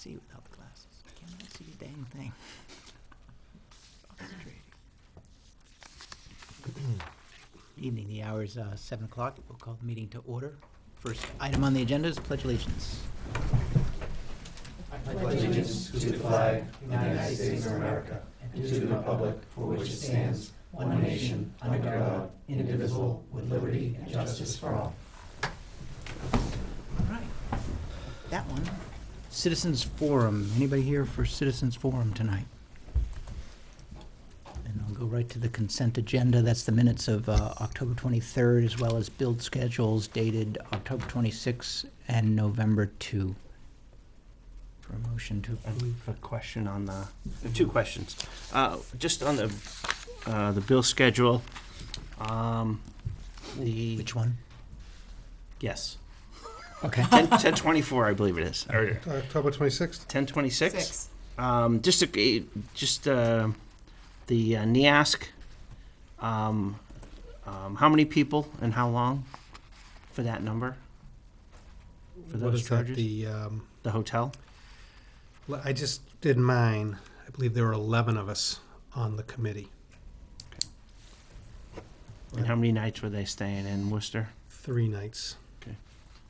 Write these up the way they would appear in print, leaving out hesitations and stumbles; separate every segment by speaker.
Speaker 1: see without the glasses. I can't even see a dang thing. Frustrating. Evening, the hour is 7 o'clock. We'll call the meeting to order. First item on the agenda is Pledge Allegiance.
Speaker 2: I pledge allegiance to the flag of the United States of America and to the republic for which it stands, one nation, under God, indivisible, with liberty and justice for all.
Speaker 1: All right. That one. Citizens Forum. Anybody here for Citizens Forum tonight? And I'll go right to the consent agenda. That's the minutes of October 23rd, as well as build schedules dated October 26th and November 2. For a motion to approve.
Speaker 3: A question on the, two questions. Just on the bill schedule.
Speaker 1: Which one?
Speaker 3: Yes.
Speaker 1: Okay.
Speaker 3: 1024, I believe it is. Or
Speaker 4: October 26th?
Speaker 3: 1026? Just the NIASC. How many people and how long for that number? For those charges? The hotel?
Speaker 4: I just did mine. I believe there were 11 of us on the committee.
Speaker 3: And how many nights were they staying in Worcester?
Speaker 4: 3 nights.
Speaker 3: Okay.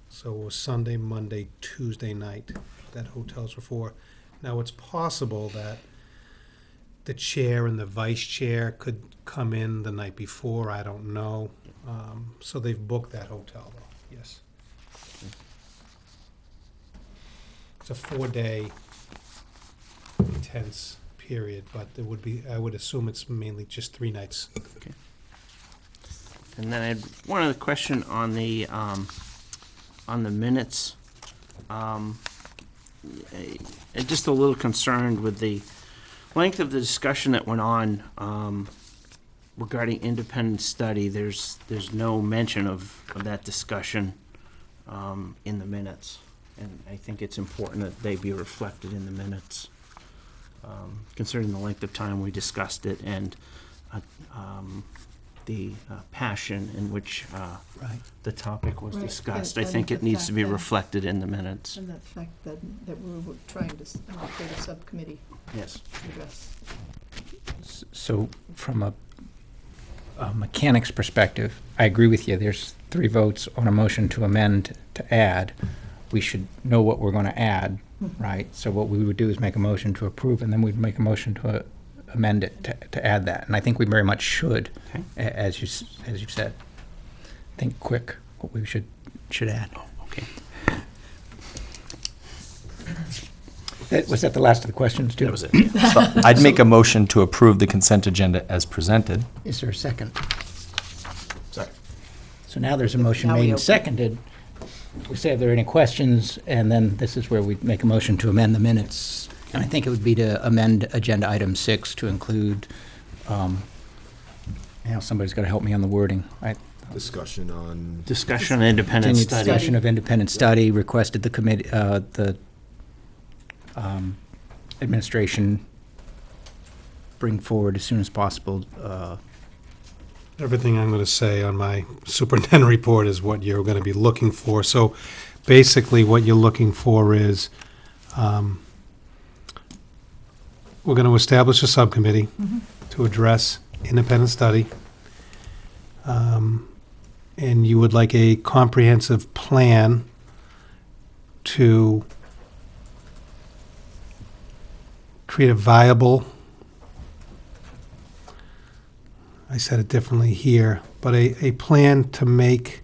Speaker 4: So it was Sunday, Monday, Tuesday night that hotels were for. Now, it's possible that the chair and the vice chair could come in the night before. I don't know. So they've booked that hotel, though. Yes. It's a 4-day intense period, but there would be, I would assume it's mainly just 3 nights.
Speaker 3: Okay. And then I had one other question on the minutes. I'm just a little concerned with the length of the discussion that went on regarding independent study. There's no mention of that discussion in the minutes, and I think it's important that they be reflected in the minutes, considering the length of time we discussed it and the passion in which
Speaker 1: Right.
Speaker 3: the topic was
Speaker 5: Right,
Speaker 3: discussed.
Speaker 5: and
Speaker 3: I think
Speaker 5: the
Speaker 3: it needs to be
Speaker 5: fact that-
Speaker 3: reflected in the minutes.
Speaker 5: And the fact that we were trying to create a subcommittee
Speaker 3: Yes.
Speaker 5: to address.
Speaker 1: So from a mechanics perspective, I agree with you. There's 3 votes on a motion to amend to add. We should know what we're going to add, right? So what we would do is make a motion to approve, and then we'd make a motion to amend it to add that. And I think we very much should,
Speaker 3: Okay.
Speaker 1: as you've said. Think quick what we should add.
Speaker 3: Okay.
Speaker 1: Was that the last of the questions, too?
Speaker 3: That was it. Yeah.
Speaker 6: So I'd make a motion to approve the consent agenda as presented.
Speaker 1: Is there a second?
Speaker 6: Sorry.
Speaker 1: So now there's a motion
Speaker 5: Now we
Speaker 1: made and
Speaker 5: open.
Speaker 1: seconded. We say if there are any questions, and then this is where we make a motion to amend the minutes. And I think it would be to amend agenda item 6 to include, somebody's got to help me on the wording.
Speaker 7: Discussion on,
Speaker 3: Discussion on independent
Speaker 1: Continued
Speaker 3: study.
Speaker 1: discussion of independent study, requested the committee, the administration bring forward as soon as possible.
Speaker 4: Everything I'm going to say on my superintendent report is what you're going to be looking for. So basically what you're looking for is we're going to establish a subcommittee to address independent study. And you would like a comprehensive plan to create a viable, I said it differently here, but a plan to make,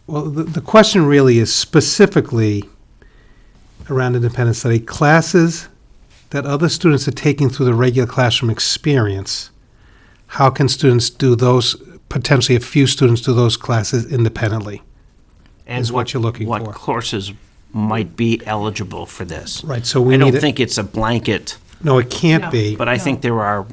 Speaker 4: well, the question really is specifically around independent study, classes that other students are taking through the regular classroom experience. How can students do those, potentially a few students do those classes independently?
Speaker 3: And
Speaker 4: is what you're looking
Speaker 3: what
Speaker 4: for.
Speaker 3: courses might be eligible for this?
Speaker 4: Right, so we
Speaker 3: I don't
Speaker 4: need,
Speaker 3: think it's a blanket,
Speaker 4: no, it can't
Speaker 5: No.
Speaker 4: be.
Speaker 3: but I think there are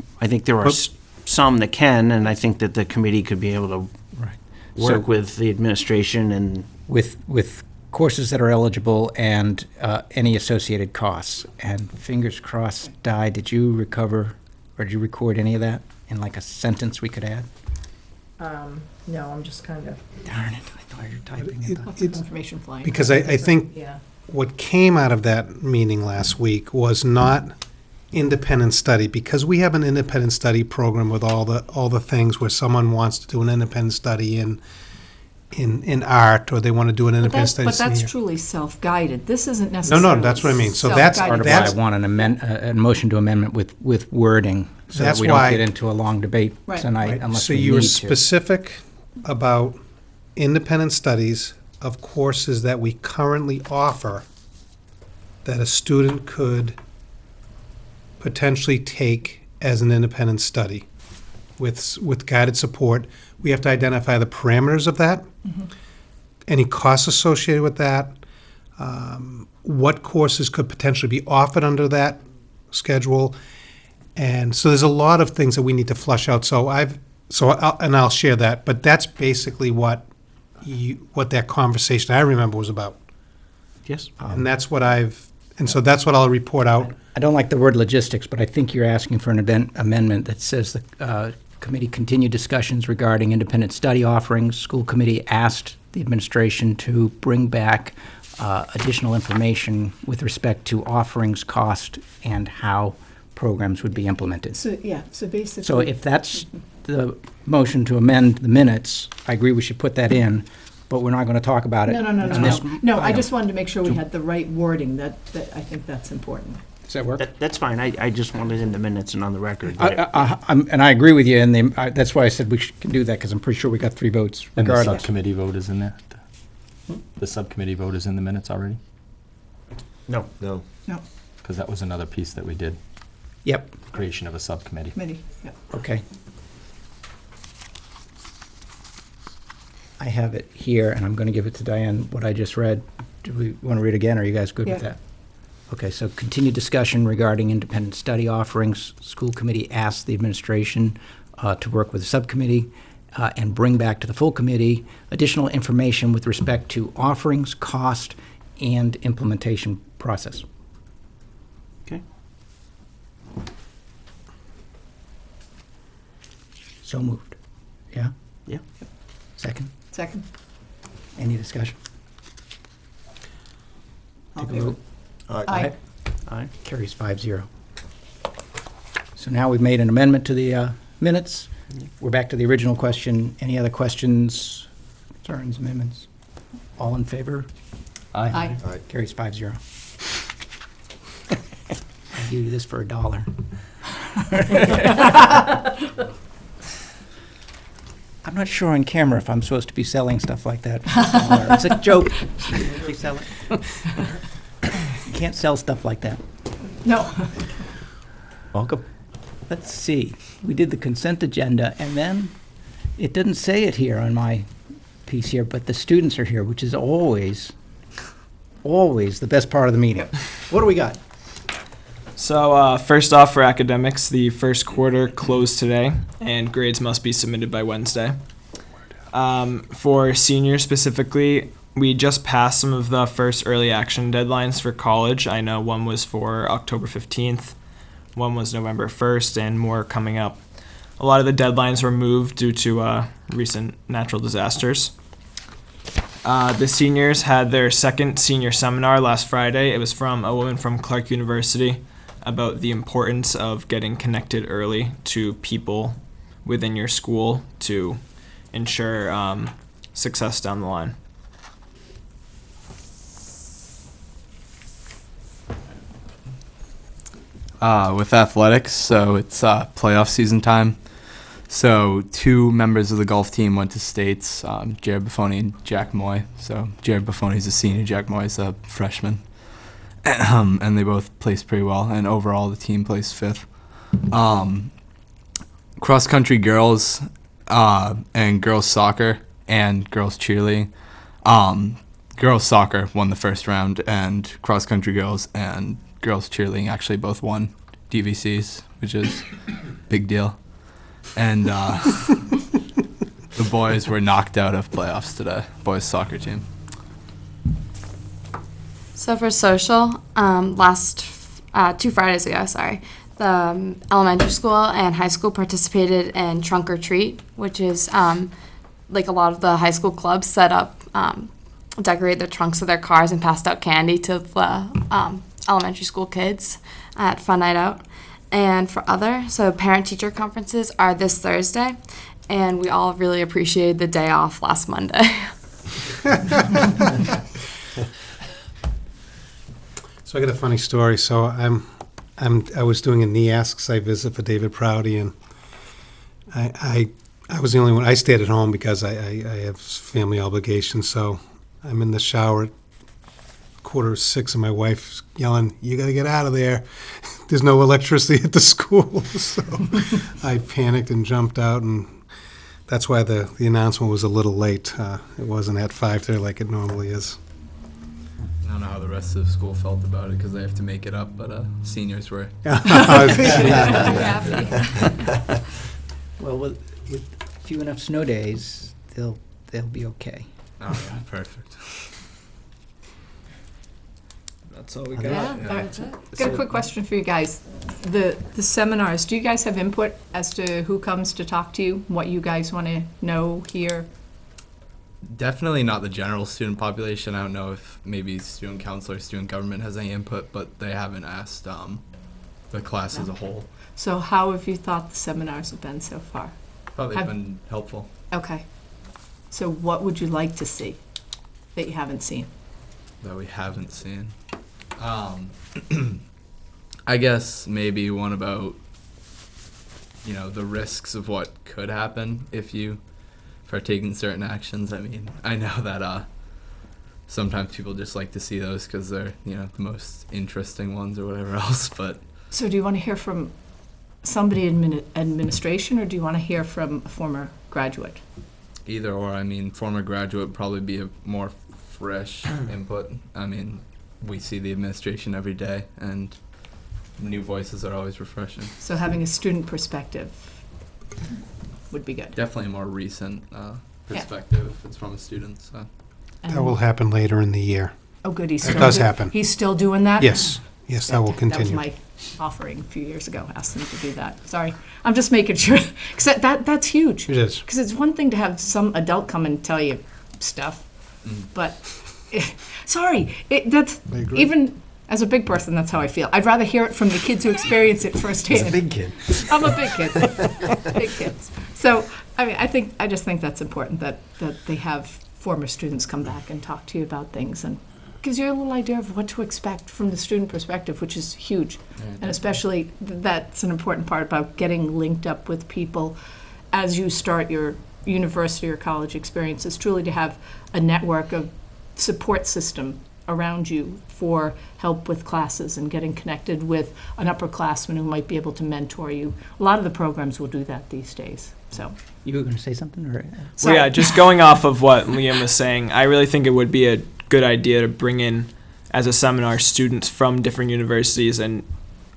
Speaker 3: some that can, and I think that the committee could be able to
Speaker 1: Right.
Speaker 3: work with the administration and
Speaker 1: With courses that are eligible and any associated costs. And fingers crossed, Di, did you recover, or did you record any of that in like a sentence we could add?
Speaker 5: No, I'm just kind of,
Speaker 1: Darn it, I thought you were typing it.
Speaker 5: lots of information flying.
Speaker 4: Because I think
Speaker 5: Yeah.
Speaker 4: what came out of that meeting last week was not independent study, because we have an independent study program with all the things where someone wants to do an independent study in art, or they want to do an independent study.
Speaker 5: But that's
Speaker 4: in-
Speaker 5: truly self-guided. This isn't necessarily.
Speaker 4: No, that's what I mean. So that's-
Speaker 1: Part of
Speaker 5: self-guided.
Speaker 1: why I want a motion to amendment with wording, so that
Speaker 4: That's
Speaker 1: we don't
Speaker 4: why-
Speaker 1: get into a long debate
Speaker 5: Right.
Speaker 1: tonight
Speaker 4: Right.
Speaker 1: unless
Speaker 4: So
Speaker 1: we
Speaker 4: you were
Speaker 1: need to.
Speaker 4: specific about independent studies of courses that we currently offer that a student could potentially take as an independent study with guided support. We have to identify the parameters of that, any costs associated with that, what courses could potentially be offered under that schedule. And so there's a lot of things that we need to flush out. I'll share that, but that's basically what that conversation I remember was about.
Speaker 3: Yes.
Speaker 4: And that's what so that's what I'll report out.
Speaker 1: I don't like the word logistics, but I think you're asking for an amendment that says the committee continued discussions regarding independent study offerings. School committee asked the administration to bring back additional information with respect to offerings, cost, and how programs would be implemented.
Speaker 5: So, yeah, so basically.
Speaker 1: So if that's the motion to amend the minutes, I agree we should put that in, but we're not going to talk about it. on this
Speaker 5: No, I
Speaker 1: item.
Speaker 5: just wanted to make sure we had the right wording, that I think that's important.
Speaker 1: Does that work?
Speaker 3: That's fine. I just wanted in the minutes and on the record.
Speaker 1: And I agree with you, and that's why I said we can do that, because I'm pretty sure we got 3 votes
Speaker 6: And the
Speaker 1: regardless.
Speaker 6: subcommittee vote is in there? The subcommittee vote is in the minutes already?
Speaker 3: No.
Speaker 7: No.
Speaker 5: No,
Speaker 6: Because that was another piece that we did,
Speaker 1: Yep,
Speaker 6: creation of a subcommittee.
Speaker 5: committee, yeah.
Speaker 1: okay. I have it here, and I'm going to give it to Diane, what I just read. Do we want to read again, or are you guys good with
Speaker 5: Yeah.
Speaker 1: that? Okay, so continued discussion regarding independent study offerings. School committee asked the administration to work with the subcommittee and bring back to the full committee additional information with respect to offerings, cost, and implementation process.
Speaker 3: Okay.
Speaker 1: So moved. Yeah?
Speaker 3: Yeah.
Speaker 1: Second?
Speaker 5: Second?
Speaker 1: Any discussion? Take a
Speaker 5: Okay.
Speaker 1: vote.
Speaker 5: Aye.
Speaker 3: Aye.
Speaker 1: Carries 5-0. So now we've made an amendment to the minutes. We're back to the original question. Any other questions, concerns, amendments? All in favor?
Speaker 5: Aye.
Speaker 7: Aye.
Speaker 1: Carries 5-0. I'll give you this for $1. I'm not sure on camera if I'm supposed to be selling stuff like that. It's a joke. They sell it. You can't sell stuff like that.
Speaker 5: No.
Speaker 1: Welcome. Let's see. We did the consent agenda, and then it didn't say it here on my piece here, but the students are here, which is always the best part of the meeting. What do we got?
Speaker 8: So first off, for academics, the first quarter closed today, and grades must be submitted by Wednesday. For seniors specifically, we just passed some of the first early action deadlines for college. I know one was for October 15th, one was November 1st, and more coming up. A lot of the deadlines were moved due to recent natural disasters. The seniors had their second senior seminar last Friday. It was from a woman from Clark University about the importance of getting connected early to people within your school to ensure success down the line.
Speaker 9: With athletics, so it's playoff season time. So 2 members of the golf team went to states, Jared Buffoni and Jack Moy. So Jared Buffoni's a senior, Jack Moy's a freshman. And they both placed pretty well, and overall the team placed 5th. Cross-country girls and girls soccer and girls cheerleading. Girls soccer won the first round, and cross-country girls and girls cheerleading actually both won DVCs, which is a big deal. And the boys were knocked out of playoffs today, boys soccer team.
Speaker 10: So for social, 2 Fridays ago, the elementary school and high school participated in Trunk or Treat, which is like a lot of the high school clubs set up decorate the trunks of their cars and passed out candy to the elementary school kids at Fun Night Out. And for other, so parent-teacher conferences are this Thursday, and we all really appreciated the day off last Monday.
Speaker 4: So I got a funny story. So I was doing a NEASC site visit for David Prouty, and I was the only one. I stayed at home because I have family obligations. So I'm in the shower at 5:45, and my wife's yelling, "You got to get out of there. There's no electricity at the school." So I panicked and jumped out, and that's why the announcement was a little late. It wasn't at 5:30 like it normally is.
Speaker 9: I don't know how the rest of the school felt about it because they have to make it up, but seniors were.
Speaker 1: Well, with few enough snow days, they'll be okay.
Speaker 9: Oh, yeah, perfect.
Speaker 8: That's all we
Speaker 5: Yeah,
Speaker 8: got.
Speaker 5: that's it. Got a quick question for you guys. The seminars, do you guys have input as to who comes to talk to you, what you guys want to know, hear?
Speaker 9: Definitely not the general student population. I don't know if maybe student council or student government has any input, but they haven't asked the class as a whole.
Speaker 5: So how have you thought the seminars have been so far?
Speaker 9: Thought they've been helpful.
Speaker 5: Okay. So what would you like to see that you haven't seen?
Speaker 9: That we haven't seen. I guess maybe one about, the risks of what could happen if you partake in certain actions. I mean, I know that sometimes people just like to see those because they're, the most interesting ones or whatever else, but...
Speaker 5: So do you want to hear from somebody in administration, or do you want to hear from a former graduate?
Speaker 9: Either or. I mean, former graduate would probably be a more fresh input. I mean, we see the administration every day, and new voices are always refreshing.
Speaker 5: So having a student perspective would be good.
Speaker 9: Definitely a more recent perspective if it's from a student. So.
Speaker 4: That will happen later in the year.
Speaker 5: Oh, good.
Speaker 4: That does happen.
Speaker 5: He's still doing that?
Speaker 4: Yes, that will continue.
Speaker 5: That was my offering a few years ago, asked them to do that. Sorry. I'm just making sure, because that's huge.
Speaker 4: It is.
Speaker 5: Because it's one thing to have some adult come and tell you stuff, but, sorry, that's,
Speaker 4: I agree.
Speaker 5: even as a big person, that's how I feel. I'd rather hear it from the kids who experience it firsthand.
Speaker 1: He's a big kid.
Speaker 5: I'm a big kid. Big kids. So, I mean, I just think that's important that they have former students come back and talk to you about things, and gives you a little idea of what to expect from the student perspective, which is huge. And especially that's an important part about getting linked up with people as you start your university or college experience, is truly to have a network of support system around you for help with classes and getting connected with an upperclassman who might be able to mentor you. A lot of the programs will do that these days. So
Speaker 1: You were going to say something, or?
Speaker 8: Well, yeah, just going off of what Liam was saying, I really think it would be a good idea to bring in, as a seminar, students from different universities and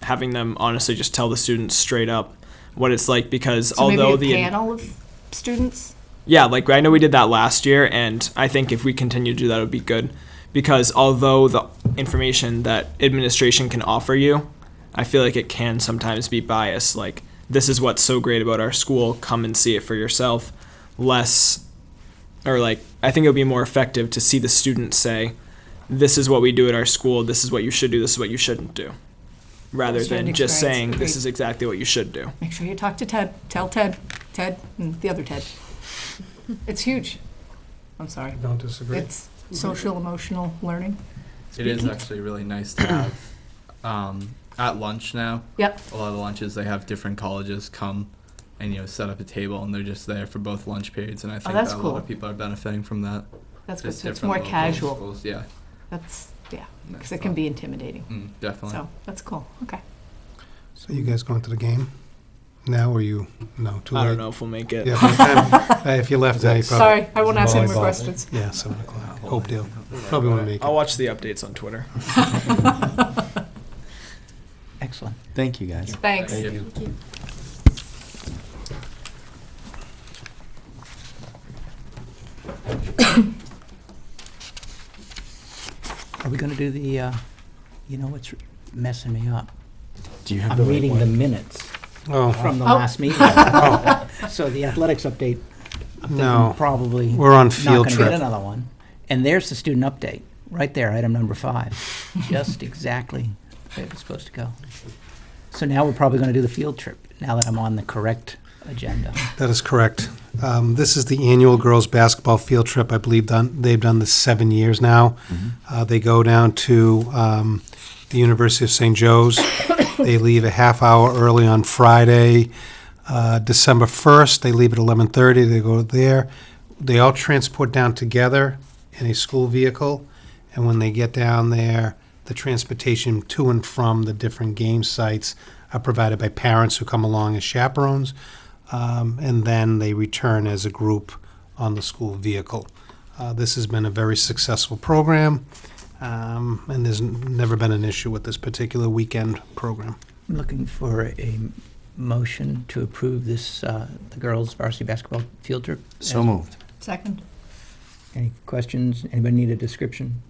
Speaker 8: having them honestly just tell the students straight up what it's like, because
Speaker 5: So
Speaker 8: although
Speaker 5: maybe a panel of students?
Speaker 8: Yeah, like I know we did that last year, and I think if we continue to do that, it would be good. Because although the information that administration can offer you, I feel like it can sometimes be biased. Like, this is what's so great about our school, come and see it for yourself. I think it would be more effective to see the students say, this is what we do at our school, this is what you should do, this is what you shouldn't do. Rather
Speaker 5: Student
Speaker 8: than just
Speaker 5: experience.
Speaker 8: saying, this
Speaker 5: Agreed.
Speaker 8: is exactly what you should do.
Speaker 5: Make sure you talk to Ted. Tell Ted, and the other Ted. It's huge. I'm sorry.
Speaker 4: Don't disagree.
Speaker 5: It's social emotional learning.
Speaker 9: It is actually really nice to have at lunch now.
Speaker 5: Yep.
Speaker 9: A lot of the lunches, they have different colleges come and set up a table, and they're just there for both lunch periods. And I think
Speaker 5: that's
Speaker 9: that a
Speaker 5: cool.
Speaker 9: lot of people are benefiting from that.
Speaker 5: That's good.
Speaker 9: Just
Speaker 5: So it's
Speaker 9: different
Speaker 5: more
Speaker 9: local
Speaker 5: casual.
Speaker 9: schools. Yeah,
Speaker 5: Because
Speaker 9: Nice
Speaker 5: it can
Speaker 9: thought.
Speaker 5: be intimidating.
Speaker 9: Definitely.
Speaker 5: So that's cool. Okay.
Speaker 4: So you guys going to the game now, or you, no, too late?
Speaker 8: I don't know if we'll make it.
Speaker 4: Yeah, by the time, if you left now, you probably.
Speaker 5: Sorry, I won't ask any more
Speaker 7: Volleyball.
Speaker 5: questions.
Speaker 4: Yeah, 7 o'clock. Hopedale. Probably want to make
Speaker 8: I'll
Speaker 4: it.
Speaker 8: watch the updates on Twitter.
Speaker 1: Excellent.
Speaker 6: Thank you, guys.
Speaker 5: Thanks.
Speaker 9: Thank you.
Speaker 1: Are we going to do the, what's messing me up?
Speaker 6: Do you have
Speaker 1: I'm
Speaker 6: the right
Speaker 1: reading
Speaker 6: one?
Speaker 1: the minutes
Speaker 4: Oh,
Speaker 1: from the
Speaker 5: Oh.
Speaker 1: last meeting. So the athletics update, I'm
Speaker 4: No.
Speaker 1: thinking probably
Speaker 4: we're on
Speaker 1: not
Speaker 4: field
Speaker 1: going to get
Speaker 4: trip.
Speaker 1: another one. And there's the student update, right there, item number 5. Just exactly where it's supposed to go. So now we're probably going to do the field trip, now that I'm on the correct agenda.
Speaker 4: That is correct. This is the annual girls' basketball field trip. I believe they've done this 7 years now. They go down to the University of St. Joe's. They leave a half hour early on Friday, December 1st. They leave at 11:30. They go there. They all transport down together in a school vehicle. And when they get down there, the transportation to and from the different game sites are provided by parents who come along as chaperones. And then they return as a group on the school vehicle. This has been a very successful program, and there's never been an issue with this particular weekend program.
Speaker 1: I'm looking for a motion to approve this, the girls' varsity basketball field trip.
Speaker 6: So moved.
Speaker 5: Second?
Speaker 1: Any questions? Anybody need a description?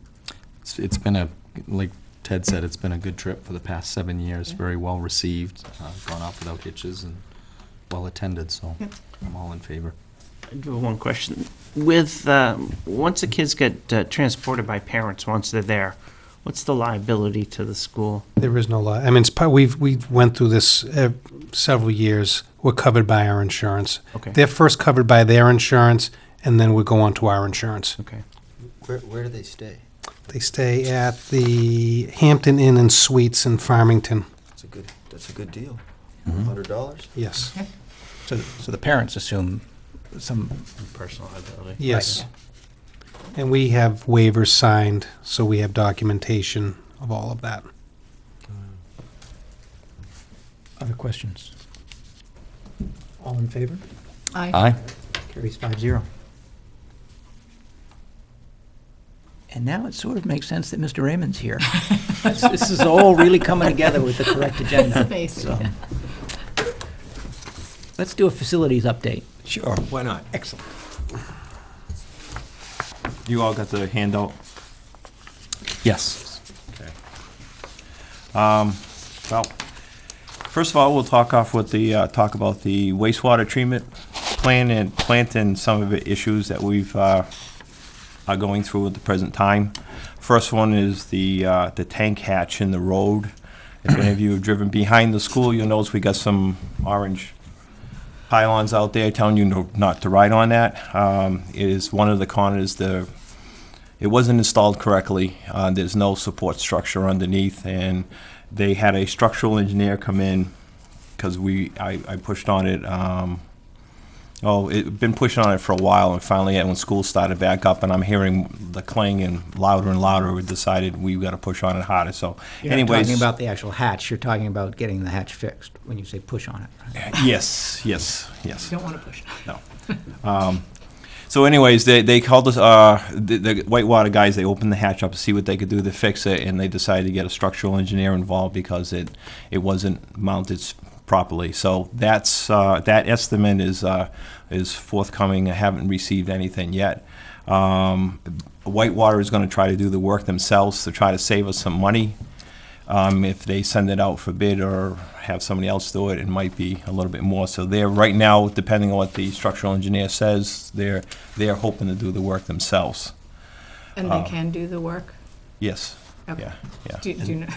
Speaker 6: It's been a, like Ted said, it's been a good trip for the past 7 years, very well received, gone off without hitches and well attended, so
Speaker 5: Yep.
Speaker 6: I'm all in favor.
Speaker 3: I do have one question. With, once the kids get transported by parents, once they're there, what's the liability to the school?
Speaker 4: There is no law. I mean, we went through this several years. We're covered by our insurance.
Speaker 3: Okay.
Speaker 4: They're first covered by their insurance, and then we go on to our insurance.
Speaker 3: Okay.
Speaker 7: Where do they stay?
Speaker 4: They stay at the Hampton Inn and Suites in Farmington.
Speaker 7: That's a good deal.
Speaker 6: Mhm.
Speaker 7: $100?
Speaker 4: Yes.
Speaker 1: So the parents assume some,
Speaker 3: Personal liability.
Speaker 4: Yes. And we have waivers signed, so we have documentation of all of that.
Speaker 1: other questions? All in favor?
Speaker 6: Aye.
Speaker 1: Carries 5-0. And now it sort of makes sense that Mr. Raymond's here. This is all really coming together with the correct agenda.
Speaker 5: It's amazing.
Speaker 1: So. Let's do a facilities update.
Speaker 11: Sure, why not?
Speaker 1: Excellent.
Speaker 11: You all got the handout?
Speaker 6: Yes.
Speaker 11: Okay. Well, first of all, we'll talk off with the, talk about the wastewater treatment plant and some of the issues that we've, are going through at the present time. First one is the tank hatch in the road. If any of you have driven behind the school, you'll notice we got some orange pylons out there telling you not to ride on that. It is one of the corners, it wasn't installed correctly. There's no support structure underneath, and they had a structural engineer come in because I pushed on it. It'd been pushing on it for a while, and finally, when school started back up, and I'm hearing the clanging louder and louder, we decided we've got to push on it harder. So,
Speaker 1: You're
Speaker 11: anyways,
Speaker 1: not talking about the actual hatch. You're talking about getting the hatch fixed when you say push on it. Right?
Speaker 11: yes.
Speaker 5: You don't want to push.
Speaker 11: No. So anyways, they called us, the Whitewater guys, they opened the hatch up to see what they could do to fix it, and they decided to get a structural engineer involved because it wasn't mounted properly. So that's, that estimate is forthcoming. I haven't received anything yet. Whitewater is going to try to do the work themselves to try to save us some money. If they send it out for bid or have somebody else do it, it might be a little bit more. So they're right now, depending on what the structural engineer says, they're hoping to do the work themselves.
Speaker 5: And they can do the work?
Speaker 11: Yes.
Speaker 5: Okay.
Speaker 11: Yeah.
Speaker 5: Do you know?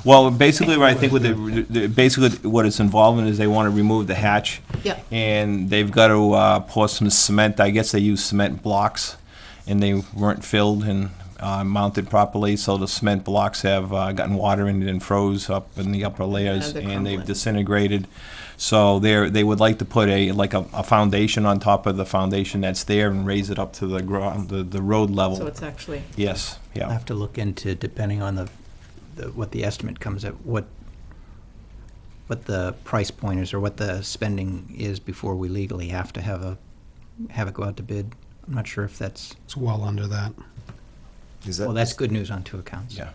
Speaker 11: Well, basically, what I think with basically what it's involved in is they want to remove the hatch.
Speaker 5: Yeah.
Speaker 11: And they've got to pour some cement. I guess they use cement blocks, and they weren't filled and mounted properly, so the cement blocks have gotten water in it and froze up in the upper layers,
Speaker 5: they're
Speaker 11: and they've
Speaker 5: crumbling.
Speaker 11: disintegrated. So they would like to put a foundation on top of the foundation that's there and raise it up to the ground, the road level.
Speaker 5: So it's actually,
Speaker 11: Yes,
Speaker 1: I'll
Speaker 11: yeah.
Speaker 1: have to look into, depending on what the estimate comes at, what the price point is or what the spending is before we legally have to have it go out to bid. I'm not sure if that's,
Speaker 4: It's well under that.
Speaker 7: Is that,
Speaker 1: well, that's good news on two accounts.
Speaker 11: Yeah.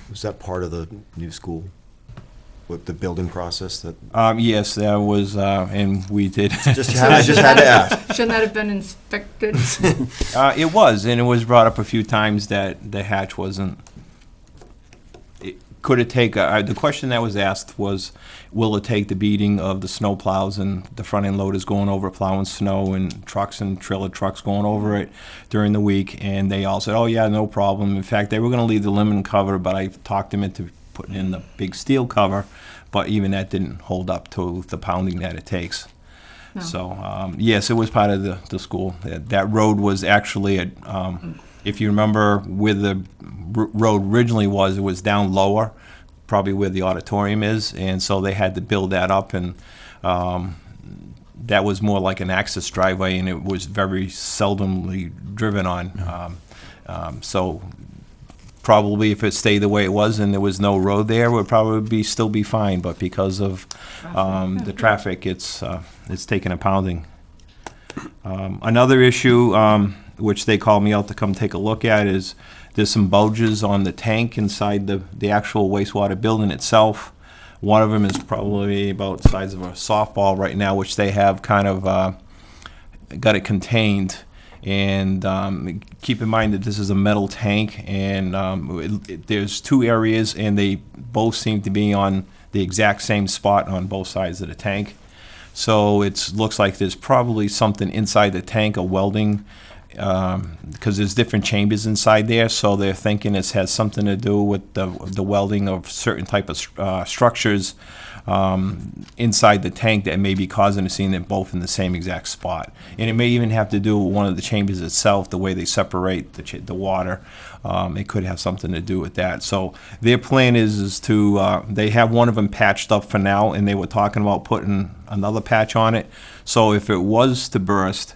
Speaker 7: was that part of the new school? With the building process that?
Speaker 11: Yes, there was, and we did.
Speaker 7: I just had to ask.
Speaker 5: shouldn't that have been inspected?
Speaker 11: It was, and it was brought up a few times that the hatch wasn't could it take, the question that was asked was, will it take the beating of the snow plows and the front end loaders going over plowing snow and trucks and trailer trucks going over it during the week? And they all said, oh yeah, no problem. In fact, they were gonna leave the aluminum cover, but I talked them into putting in the big steel cover, but even that didn't hold up to the pounding that it takes.
Speaker 5: No.
Speaker 11: So, yes, it was part of the school. That road was actually, if you remember where the road originally was, it was down lower, probably where the auditorium is, and so they had to build that up, and that was more like an access driveway, and it was very seldomly driven on. So probably if it stayed the way it was and there was no road there, it would probably still be fine, but because of the traffic, it's taken a pounding. Another issue, which they called me out to come take a look at, is there's some bulges on the tank inside the actual wastewater building itself. One of them is probably about the size of a softball right now, which they have kind of got it contained. And keep in mind that this is a metal tank, and there's two areas, and they both seem to be on the exact same spot on both sides of the tank. So it looks like there's probably something inside the tank, a welding, because there's different chambers inside there. So they're thinking it has something to do with the welding of certain type of structures inside the tank that may be causing a scene. They're both in the same exact spot. And it may even have to do with one of the chambers itself, the way they separate the water. It could have something to do with that. So their plan is to, they have one of them patched up for now, and they were talking about putting another patch on it. So if it was to burst,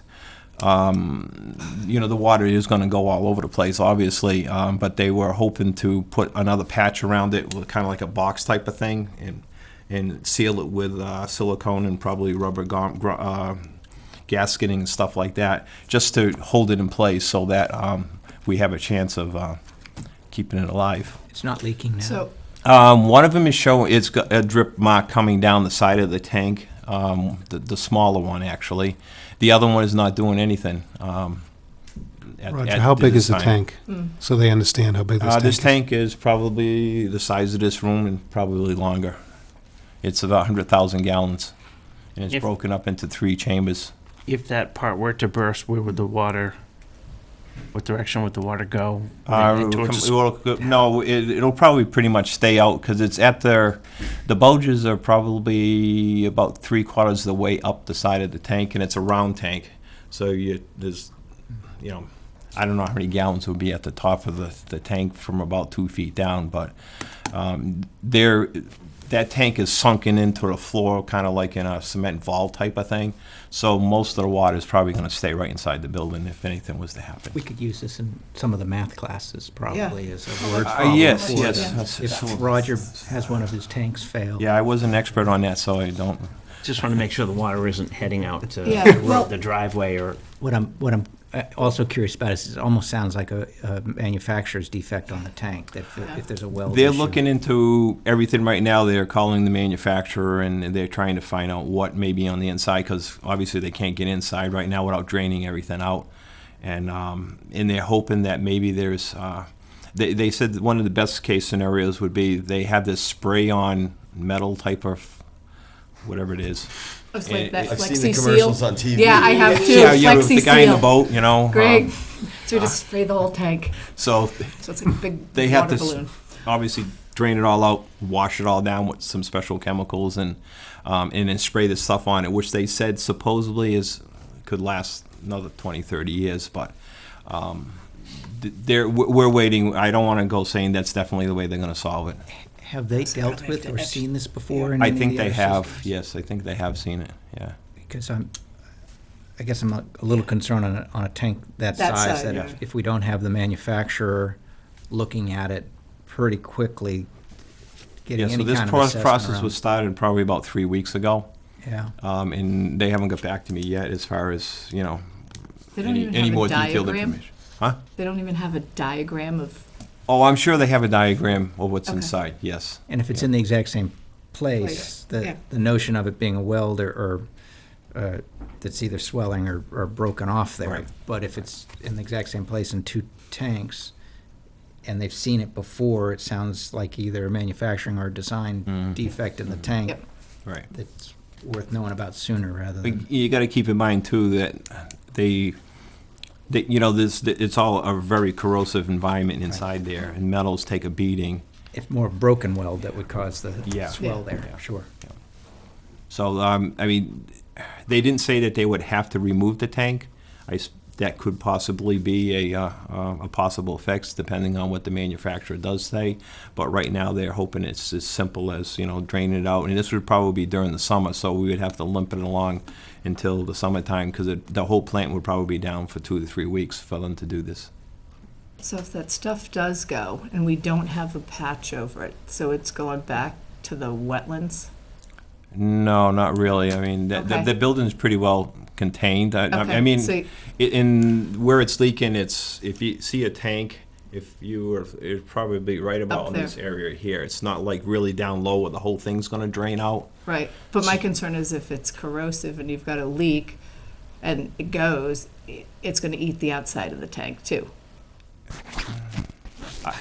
Speaker 11: the water is going to go all over the place, obviously, but they were hoping to put another patch around it with kind of like a box type of thing, and seal it with silicone and probably rubber gasketing and stuff like that, just to hold it in place so that we have a chance of keeping it alive.
Speaker 1: It's not leaking now.
Speaker 5: So,
Speaker 11: one of them is showing, it's got a drip mark coming down the side of the tank, the smaller one actually. The other one is not doing anything.
Speaker 4: Roger, how big is the tank? So they understand how big this tank is.
Speaker 11: This tank is probably the size of this room and probably longer. It's about 100,000 gallons, and it's broken up into 3 chambers.
Speaker 3: If that part were to burst, where would the water, what direction would the water go?
Speaker 11: It'll probably pretty much stay out, because it's at the bulges are probably about 3/4 of the way up the side of the tank, and it's a round tank. So there's, I don't know how many gallons would be at the top of the tank from about 2 feet down, but that tank is sunken into the floor, kind of like in a cement vault type of thing. So most of the water is probably going to stay right inside the building if anything was to happen.
Speaker 1: We could use this in some of the math classes, probably, as a word
Speaker 11: yes,
Speaker 1: problem for
Speaker 11: yes.
Speaker 1: if Roger has one of his tanks fail.
Speaker 11: Yeah, I wasn't an expert on that, so I don't.
Speaker 3: Just want to make sure the water isn't heading out to
Speaker 5: Yeah, well-
Speaker 3: the driveway or.
Speaker 1: What I'm also curious about is it almost sounds like a manufacturer's defect on the tank, that if there's a weld
Speaker 11: They're
Speaker 1: issue.
Speaker 11: looking into everything right now. They're calling the manufacturer, and they're trying to find out what may be on the inside, because obviously they can't get inside right now without draining everything out. And they're hoping that maybe there's, they said that one of the best case scenarios would be they have this spray-on metal type of, whatever it is.
Speaker 5: it's like that
Speaker 7: I've
Speaker 5: Flexi
Speaker 7: seen the
Speaker 5: Seal.
Speaker 7: commercials on TV.
Speaker 5: Yeah, I have too.
Speaker 11: Yeah,
Speaker 5: Flexi
Speaker 11: the guy in the
Speaker 5: Seal.
Speaker 11: boat,
Speaker 5: Great. So we just spray the whole tank.
Speaker 11: So
Speaker 5: So it's like a big
Speaker 11: they have
Speaker 5: water
Speaker 11: to
Speaker 5: balloon.
Speaker 11: obviously drain it all out, wash it all down with some special chemicals, and then spray this stuff on it, which they said supposedly could last another 20, 30 years. But we're waiting. I don't want to go saying that's definitely the way they're going to solve it.
Speaker 1: Have they dealt with or seen this before in
Speaker 11: I
Speaker 1: any of
Speaker 11: think
Speaker 1: the
Speaker 11: they
Speaker 1: other
Speaker 11: have.
Speaker 1: systems?
Speaker 11: Yes, I think they have seen it. Yeah.
Speaker 1: Because I guess I'm a little concerned on a tank that size,
Speaker 5: size,
Speaker 1: that
Speaker 5: yeah.
Speaker 1: if we don't have the manufacturer looking at it pretty quickly, getting
Speaker 11: Yeah. So
Speaker 1: any
Speaker 11: this
Speaker 1: kind of assessment
Speaker 11: process
Speaker 1: around.
Speaker 11: was started probably about 3 weeks ago,
Speaker 1: Yeah.
Speaker 11: and they haven't got back to me yet as far as
Speaker 5: They don't
Speaker 11: any
Speaker 5: even have
Speaker 11: more
Speaker 5: a
Speaker 11: detailed
Speaker 5: diagram.
Speaker 11: information. Huh?
Speaker 5: They don't even have a diagram of.
Speaker 11: Oh, I'm sure they have a diagram of what's
Speaker 5: Okay.
Speaker 11: inside, yes.
Speaker 1: And if it's in the exact same place,
Speaker 5: Yeah.
Speaker 1: the notion of it being a weld or that's either swelling or broken off there.
Speaker 11: Right.
Speaker 1: But if it's in the exact same place in 2 tanks, and they've seen it before, it sounds like either a manufacturing or design defect in the tank
Speaker 5: Yep.
Speaker 11: Right.
Speaker 1: that's worth knowing about sooner rather
Speaker 11: But
Speaker 1: than.
Speaker 11: you got to keep in mind too that it's all a very corrosive environment inside there, and metals take a beating.
Speaker 1: It's more broken weld that would cause the
Speaker 11: Yeah.
Speaker 1: swell
Speaker 5: Yeah.
Speaker 1: there, sure.
Speaker 11: So, I mean, they didn't say that they would have to remove the tank. That could possibly be a possible effects depending on what the manufacturer does say. But right now, they're hoping it's as simple as, draining it out. And this would probably be during the summer, so we would have to limp it along until the summertime, because the whole plant would probably be down for 2 to 3 weeks for them to do this.
Speaker 5: So if that stuff does go and we don't have a patch over it, so it's going back to the wetlands?
Speaker 11: No, not really. I mean,
Speaker 5: Okay.
Speaker 11: the building's pretty well contained. I
Speaker 5: Okay,
Speaker 11: mean,
Speaker 5: so-
Speaker 11: in where it's leaking, if you see a tank, it's probably right about
Speaker 5: Up
Speaker 11: in
Speaker 5: there.
Speaker 11: this area here. It's not like really down low where the whole thing's gonna drain out.
Speaker 5: Right, but my concern is if it's corrosive and you've got a leak and it goes, it's gonna eat the outside of the tank too.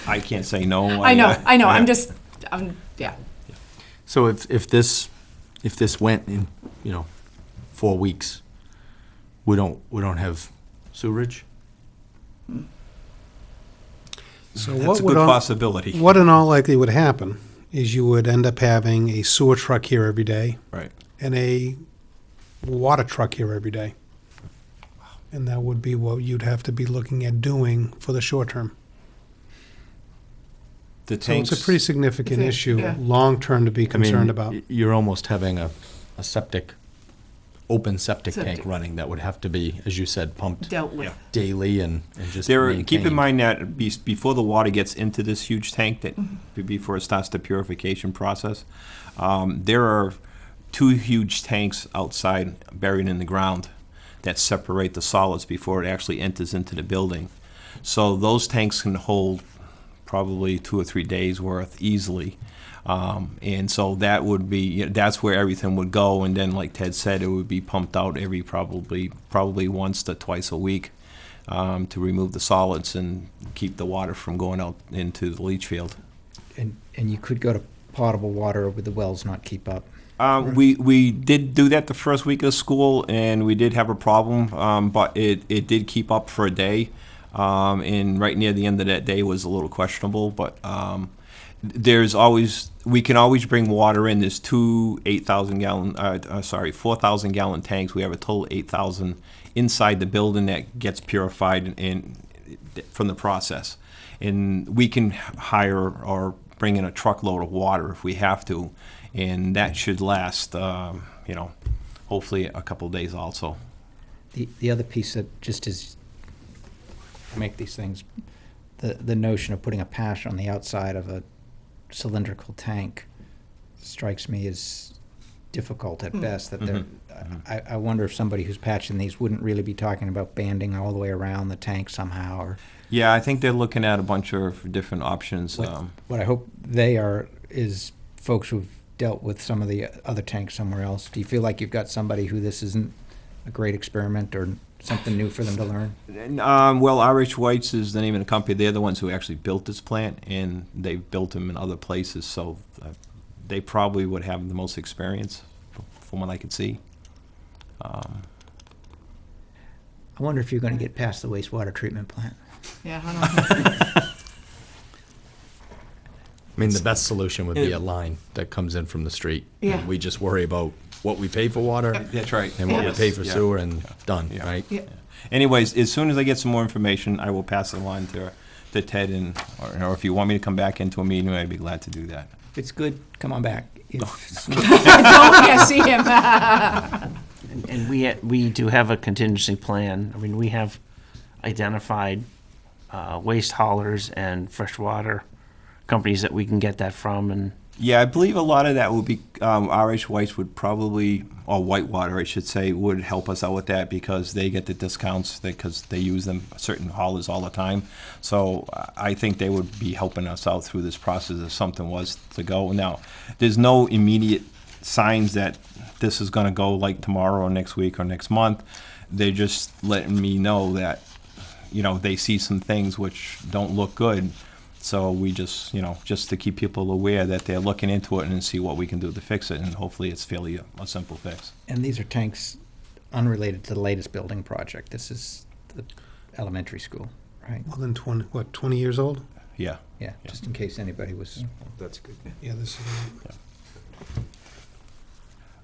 Speaker 11: I can't say no.
Speaker 5: I know, yeah.
Speaker 6: So if this went in, 4 weeks, we don't have sewerage?
Speaker 4: So
Speaker 11: That's
Speaker 4: what
Speaker 11: a
Speaker 4: would
Speaker 11: good
Speaker 4: all,
Speaker 11: possibility.
Speaker 4: what in all likely would happen is you would end up having a sewer truck here every day
Speaker 11: Right.
Speaker 4: and a water truck here every day. And that would be what you'd have to be looking at doing for the short term.
Speaker 11: The
Speaker 4: So it's
Speaker 11: tanks.
Speaker 4: a pretty significant
Speaker 5: Yeah.
Speaker 4: issue,
Speaker 5: Yeah.
Speaker 4: long-term to be concerned about.
Speaker 6: You're almost having a open septic tank
Speaker 5: Septic.
Speaker 6: running that would have to be, as you said, pumped
Speaker 5: Dealt with.
Speaker 11: Yeah.
Speaker 6: daily and just
Speaker 11: Keep in
Speaker 6: maintained.
Speaker 11: mind that before the water gets into this huge tank, before it starts the purification process, there are 2 huge tanks outside buried in the ground that separate the solids before it actually enters into the building. So those tanks can hold probably 2 or 3 days worth easily. And so that would be, that's where everything would go. And then, like Ted said, it would be pumped out every probably once to twice a week to remove the solids and keep the water from going out into the leach field.
Speaker 1: And you could go to potable water with the wells not keep up.
Speaker 11: We did do that the first week of school, and we did have a problem, but it did keep up for a day. And right near the end of that day was a little questionable, but we can always bring water in. There's 2 4,000 gallon tanks. We have a total 8,000 inside the building that gets purified from the process. And we can hire or bring in a truckload of water if we have to, and that should last, hopefully a couple of days also.
Speaker 1: The other piece that just is, make these things, the notion of putting a patch on the outside of a cylindrical tank strikes me as difficult at best. That I wonder if somebody who's patching these wouldn't really be talking about banding all the way around the tank somehow, or
Speaker 11: Yeah, I think they're looking at a bunch of different options.
Speaker 1: what I hope they are is folks who've dealt with some of the other tanks somewhere else. Do you feel like you've got somebody who this isn't a great experiment or something new for them to learn?
Speaker 11: Well, RH White's is the name of the company. They're the ones who actually built this plant, and they've built them in other places, so they probably would have the most experience from what I could see.
Speaker 1: I wonder if you're going to get past the wastewater treatment plant.
Speaker 5: Yeah, I don't know.
Speaker 6: I mean, the best solution would be a line that comes in from the street.
Speaker 5: Yeah.
Speaker 6: And we just worry about what we pay for water
Speaker 11: That's right.
Speaker 6: and what we
Speaker 11: Yes,
Speaker 6: pay for
Speaker 11: yeah.
Speaker 6: sewer and done,
Speaker 11: Yeah.
Speaker 6: right?
Speaker 5: Yeah.
Speaker 11: Anyways, as soon as I get some more information, I will pass it along to Ted, or if you want me to come back into a meeting, I'd be glad to do that.
Speaker 1: If it's good, come on back. If
Speaker 5: Don't see him.
Speaker 3: And we do have a contingency plan. I mean, we have identified waste haulers and freshwater companies that we can get that from, and
Speaker 11: Yeah, I believe a lot of that would be, RH White's would probably, or Whitewater, I should say, would help us out with that because they get the discounts because they use them, certain haulers all the time. So I think they would be helping us out through this process if something was to go. Now, there's no immediate signs that this is going to go like tomorrow or next week or next month. They're just letting me know that, they see some things which don't look good. So we just, just to keep people aware that they're looking into it and see what we can do to fix it, and hopefully it's fairly a simple fix.
Speaker 1: And these are tanks unrelated to the latest building project. This is the elementary school, right?
Speaker 4: More than 20 years old?
Speaker 11: Yeah.
Speaker 1: Yeah, just in case anybody was,
Speaker 7: That's good.
Speaker 4: Yeah, this is.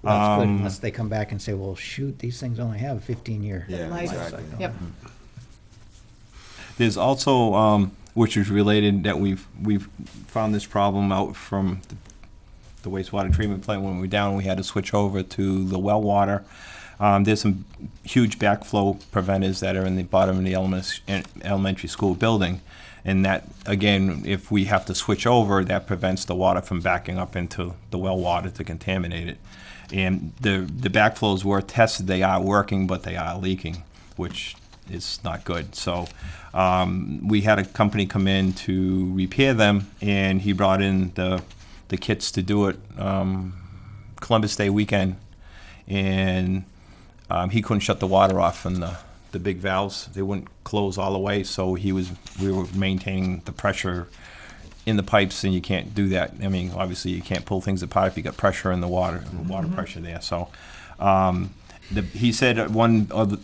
Speaker 1: well, that's good,
Speaker 11: Um,
Speaker 1: unless they come back and say, well, shoot, these things only have a 15-year.
Speaker 7: Yeah,
Speaker 5: Life.
Speaker 7: exactly.
Speaker 5: Yep.
Speaker 11: There's also, which is related, that we've found this problem out from the wastewater treatment plant. When we were down, we had to switch over to the well water. There's some huge backflow preventers that are in the bottom of the elementary school building. And that, again, if we have to switch over, that prevents the water from backing up into the well water to contaminate it. And the backflows were tested, they are working, but they are leaking, which is not good. So we had a company come in to repair them, and he brought in the kits to do it Columbus Day weekend. And he couldn't shut the water off from the big valves. They wouldn't close all the way, so we were maintaining the pressure in the pipes, and you can't do that. I mean, obviously you can't pull things apart if you got pressure in the water, pressure there. So he said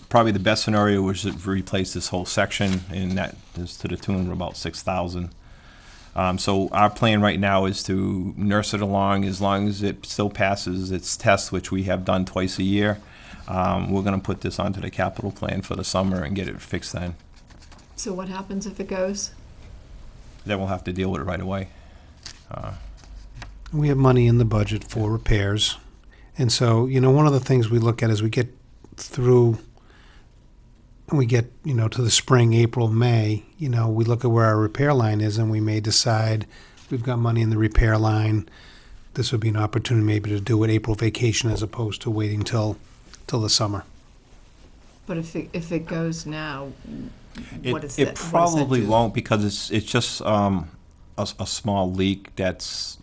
Speaker 11: probably the best scenario was to replace this whole section, and that is to the tune of about $6,000. So our plan right now is to nurse it along as long as it still passes its test, which we have done twice a year. We're going to put this onto the capital plan for the summer and get it fixed then.
Speaker 5: So what happens if it goes?
Speaker 11: Then we'll have to deal with it right away.
Speaker 4: We have money in the budget for repairs. And so, one of the things we look at as we get through, and we get, to the spring, April, May, we look at where our repair line is, and we may decide we've got money in the repair line. This would be an opportunity maybe to do an April vacation as opposed to waiting till the summer.
Speaker 5: But if it goes now, what is
Speaker 11: It probably won't, because it's just a small leak that's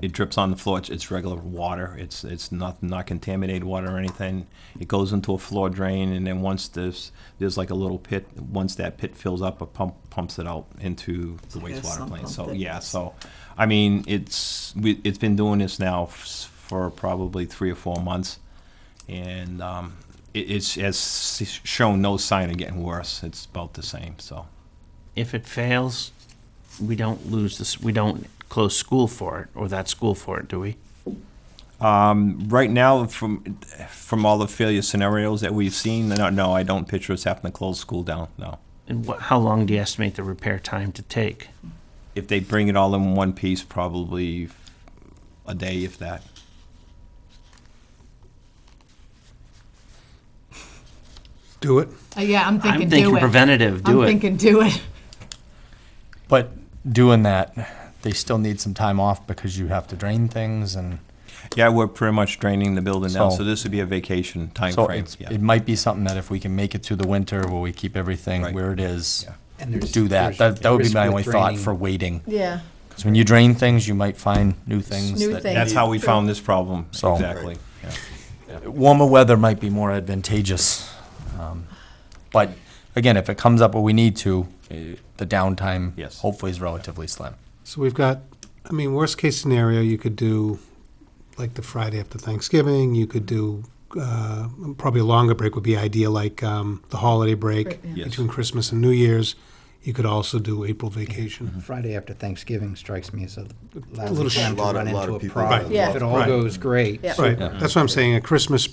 Speaker 11: it drips on the floor. It's regular water. It's not contaminated water or anything. It goes into a floor drain, and then once there's like a little pit. Once that pit fills up, a pump pumps it out into the
Speaker 5: like a
Speaker 11: wastewater
Speaker 5: sump
Speaker 11: plant.
Speaker 5: pump
Speaker 11: So
Speaker 5: that
Speaker 11: yeah,
Speaker 5: goes-
Speaker 11: so I mean it's been doing this now for probably 3 or 4 months, and it has shown no sign of getting worse. It's about the same. So
Speaker 3: If it fails, we don't lose this, we don't close school for it, or that school for it, do we?
Speaker 11: right now, from all the failure scenarios that we've seen, no, I don't picture us having to close school down. No,
Speaker 3: And how long do you estimate the repair time to take?
Speaker 11: if they bring it all in one piece, probably a day, if that.
Speaker 4: Do it.
Speaker 5: Yeah, I'm thinking
Speaker 3: I'm
Speaker 5: do
Speaker 3: thinking
Speaker 5: it.
Speaker 3: preventative, do
Speaker 5: I'm
Speaker 3: it.
Speaker 5: thinking do it.
Speaker 6: But doing that, they still need some time off because you have to drain things, and
Speaker 11: Yeah, we're pretty much draining the building now,
Speaker 6: So-
Speaker 11: so this would be a vacation time
Speaker 6: so
Speaker 11: frame.
Speaker 6: it's,
Speaker 11: Yeah.
Speaker 6: it might be something that if we can make it through the winter where we keep everything
Speaker 11: Right.
Speaker 6: where it is,
Speaker 11: Yeah.
Speaker 1: And there's-
Speaker 6: do that.
Speaker 1: there's
Speaker 6: That would be
Speaker 1: risk
Speaker 6: my
Speaker 1: with
Speaker 6: only thought
Speaker 1: draining.
Speaker 6: for waiting.
Speaker 5: Yeah.
Speaker 6: Because when you drain things, you might find new things.
Speaker 5: New
Speaker 6: that-
Speaker 5: things.
Speaker 11: That's how we found this problem,
Speaker 6: So-
Speaker 11: exactly. Yeah.
Speaker 6: Warmer weather might be more advantageous. But again, if it comes up where we need to, the downtime
Speaker 11: Yes.
Speaker 6: hopefully is relatively slim.
Speaker 4: So we've got, worst case scenario, you could do like the Friday after Thanksgiving. You could do, probably a longer break would be ideal, like the holiday break
Speaker 5: Right, yeah.
Speaker 11: Yes.
Speaker 4: between Christmas and New Year's. You could also do April vacation.
Speaker 1: Friday after Thanksgiving strikes me as a
Speaker 4: little
Speaker 1: lousy time to
Speaker 7: lot
Speaker 1: run
Speaker 7: of
Speaker 1: into a
Speaker 7: people
Speaker 1: problem.
Speaker 5: Right. Yeah.
Speaker 1: If it all
Speaker 4: Right.
Speaker 1: goes great.
Speaker 5: Yeah.
Speaker 4: Right, that's what I'm saying, a Christmas,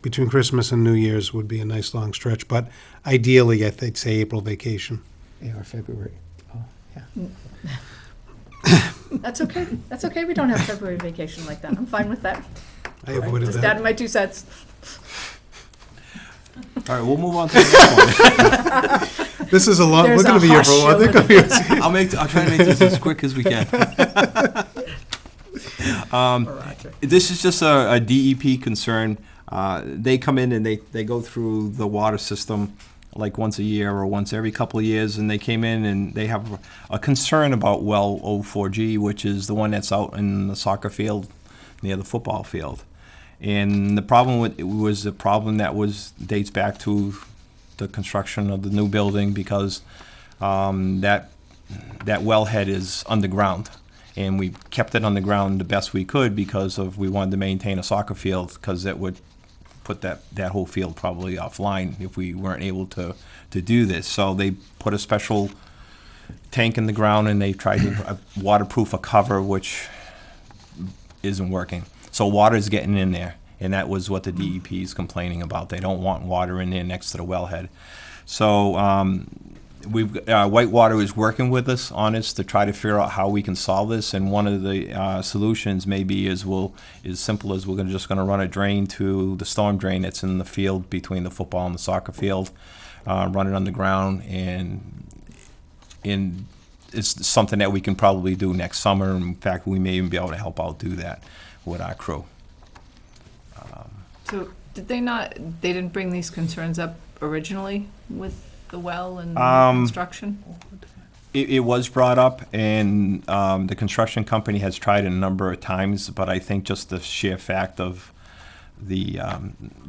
Speaker 4: between Christmas and New Year's would be a nice long stretch, but ideally, I'd say April vacation.
Speaker 1: Yeah, or February. Oh, yeah.
Speaker 5: That's okay. That's okay. We don't have February vacation like that. I'm fine with that.
Speaker 4: I avoided
Speaker 5: Just
Speaker 4: that.
Speaker 5: adding my 2 cents.
Speaker 11: All right, we'll move on to the next one.
Speaker 4: This is a long, we're
Speaker 5: There's
Speaker 4: gonna
Speaker 5: a
Speaker 4: be here for a
Speaker 5: hush
Speaker 4: while. They're
Speaker 5: over
Speaker 4: gonna be-
Speaker 11: I'll try to make this as quick as we can. This is just a DEP concern. They come in and they go through the water system like once a year or once every couple of years, and they came in and they have a concern about well 04G, which is the one that's out in the soccer field near the football field. And the problem with it was a problem that dates back to the construction of the new building, because that that wellhead is underground. And we kept it underground the best we could because we wanted to maintain a soccer field, because it would put that whole field probably offline if we weren't able to do this. So they put a special tank in the ground, and they tried to waterproof a cover, which isn't working. So water is getting in there, and that was what the DEP is complaining about. They don't want water in there next to the wellhead. So Whitewater is working with us on this to try to figure out how we can solve this. And one of the solutions maybe is as simple as we're just going to run a drain to the storm drain that's in the field between the football and the soccer field, run it underground, and it's something that we can probably do next summer. In fact, we may even be able to help out do that with our crew.
Speaker 5: So did they didn't bring these concerns up originally with the well and construction?
Speaker 11: It was brought up, and the construction company has tried it a number of times, but I think just the sheer fact of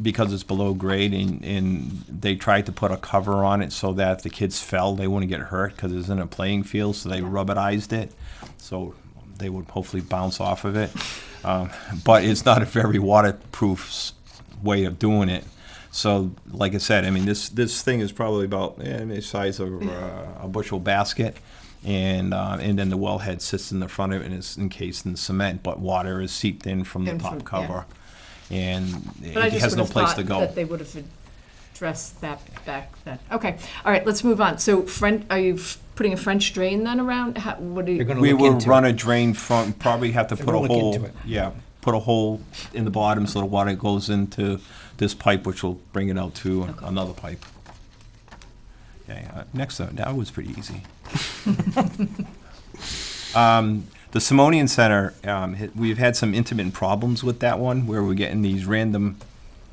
Speaker 11: because it's below grade, and they tried to put a cover on it so that if the kids fell, they wouldn't get hurt because it's in a playing field, so they rubberized it, so they would hopefully bounce off of it. But it's not a very waterproof way of doing it. So, like I said, I mean, this thing is probably about the size of a bushel basket, and then the wellhead sits in the front of it, and it's encased in cement, but water is seeped in from the top cover, and it has no place to go.
Speaker 5: That they would have addressed that back then. Okay, all right, let's move on. So, are you putting a French drain then around? What are you?
Speaker 1: They're gonna
Speaker 11: We
Speaker 1: look
Speaker 11: will
Speaker 1: into
Speaker 11: run
Speaker 1: it.
Speaker 11: a drain from, probably have to
Speaker 1: They're
Speaker 11: put a
Speaker 1: gonna look
Speaker 11: hole,
Speaker 1: into it.
Speaker 11: yeah, put a hole in the bottom so the water goes into this pipe, which will bring it out to another pipe. Okay, next up, that was pretty easy. The Simonian Center, we've had some intermittent problems with that one, where we're getting these random,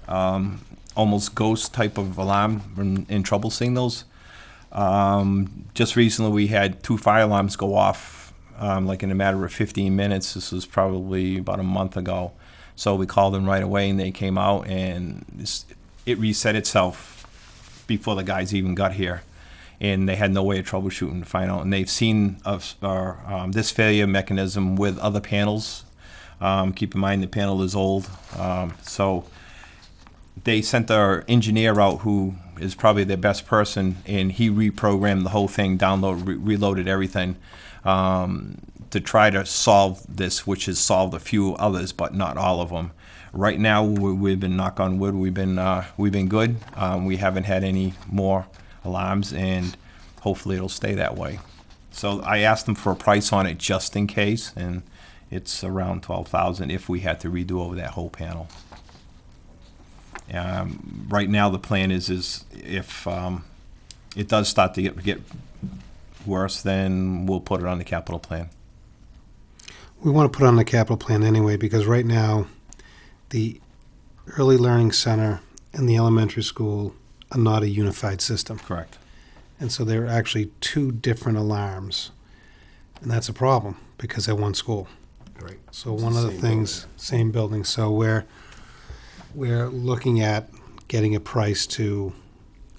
Speaker 11: almost ghost type of alarm and trouble signals. Just recently, we had 2 fire alarms go off, like in a matter of 15 minutes. This was probably about a month ago. So we called them right away, and they came out, and it reset itself before the guys even got here. And they had no way of troubleshooting to find out. And they've seen this failure mechanism with other panels. Keep in mind the panel is old. So they sent our engineer out, who is probably their best person, and he reprogrammed the whole thing, reloaded everything, to try to solve this, which has solved a few others, but not all of them. Right now, we've been, knock on wood, we've been good. We haven't had any more alarms, and hopefully it'll stay that way. So I asked them for a price on it just in case, and it's around $12,000 if we had to redo over that whole panel. Right now, the plan is if it does start to get worse, then we'll put it on the capital plan.
Speaker 4: We want to put it on the capital plan anyway, because right now, the Early Learning Center and the elementary school are not a unified system.
Speaker 11: Correct.
Speaker 4: And so there are actually 2 different alarms. And that's a problem, because they're one school.
Speaker 7: Right.
Speaker 4: So one of the things, same building, so we're looking at getting a price to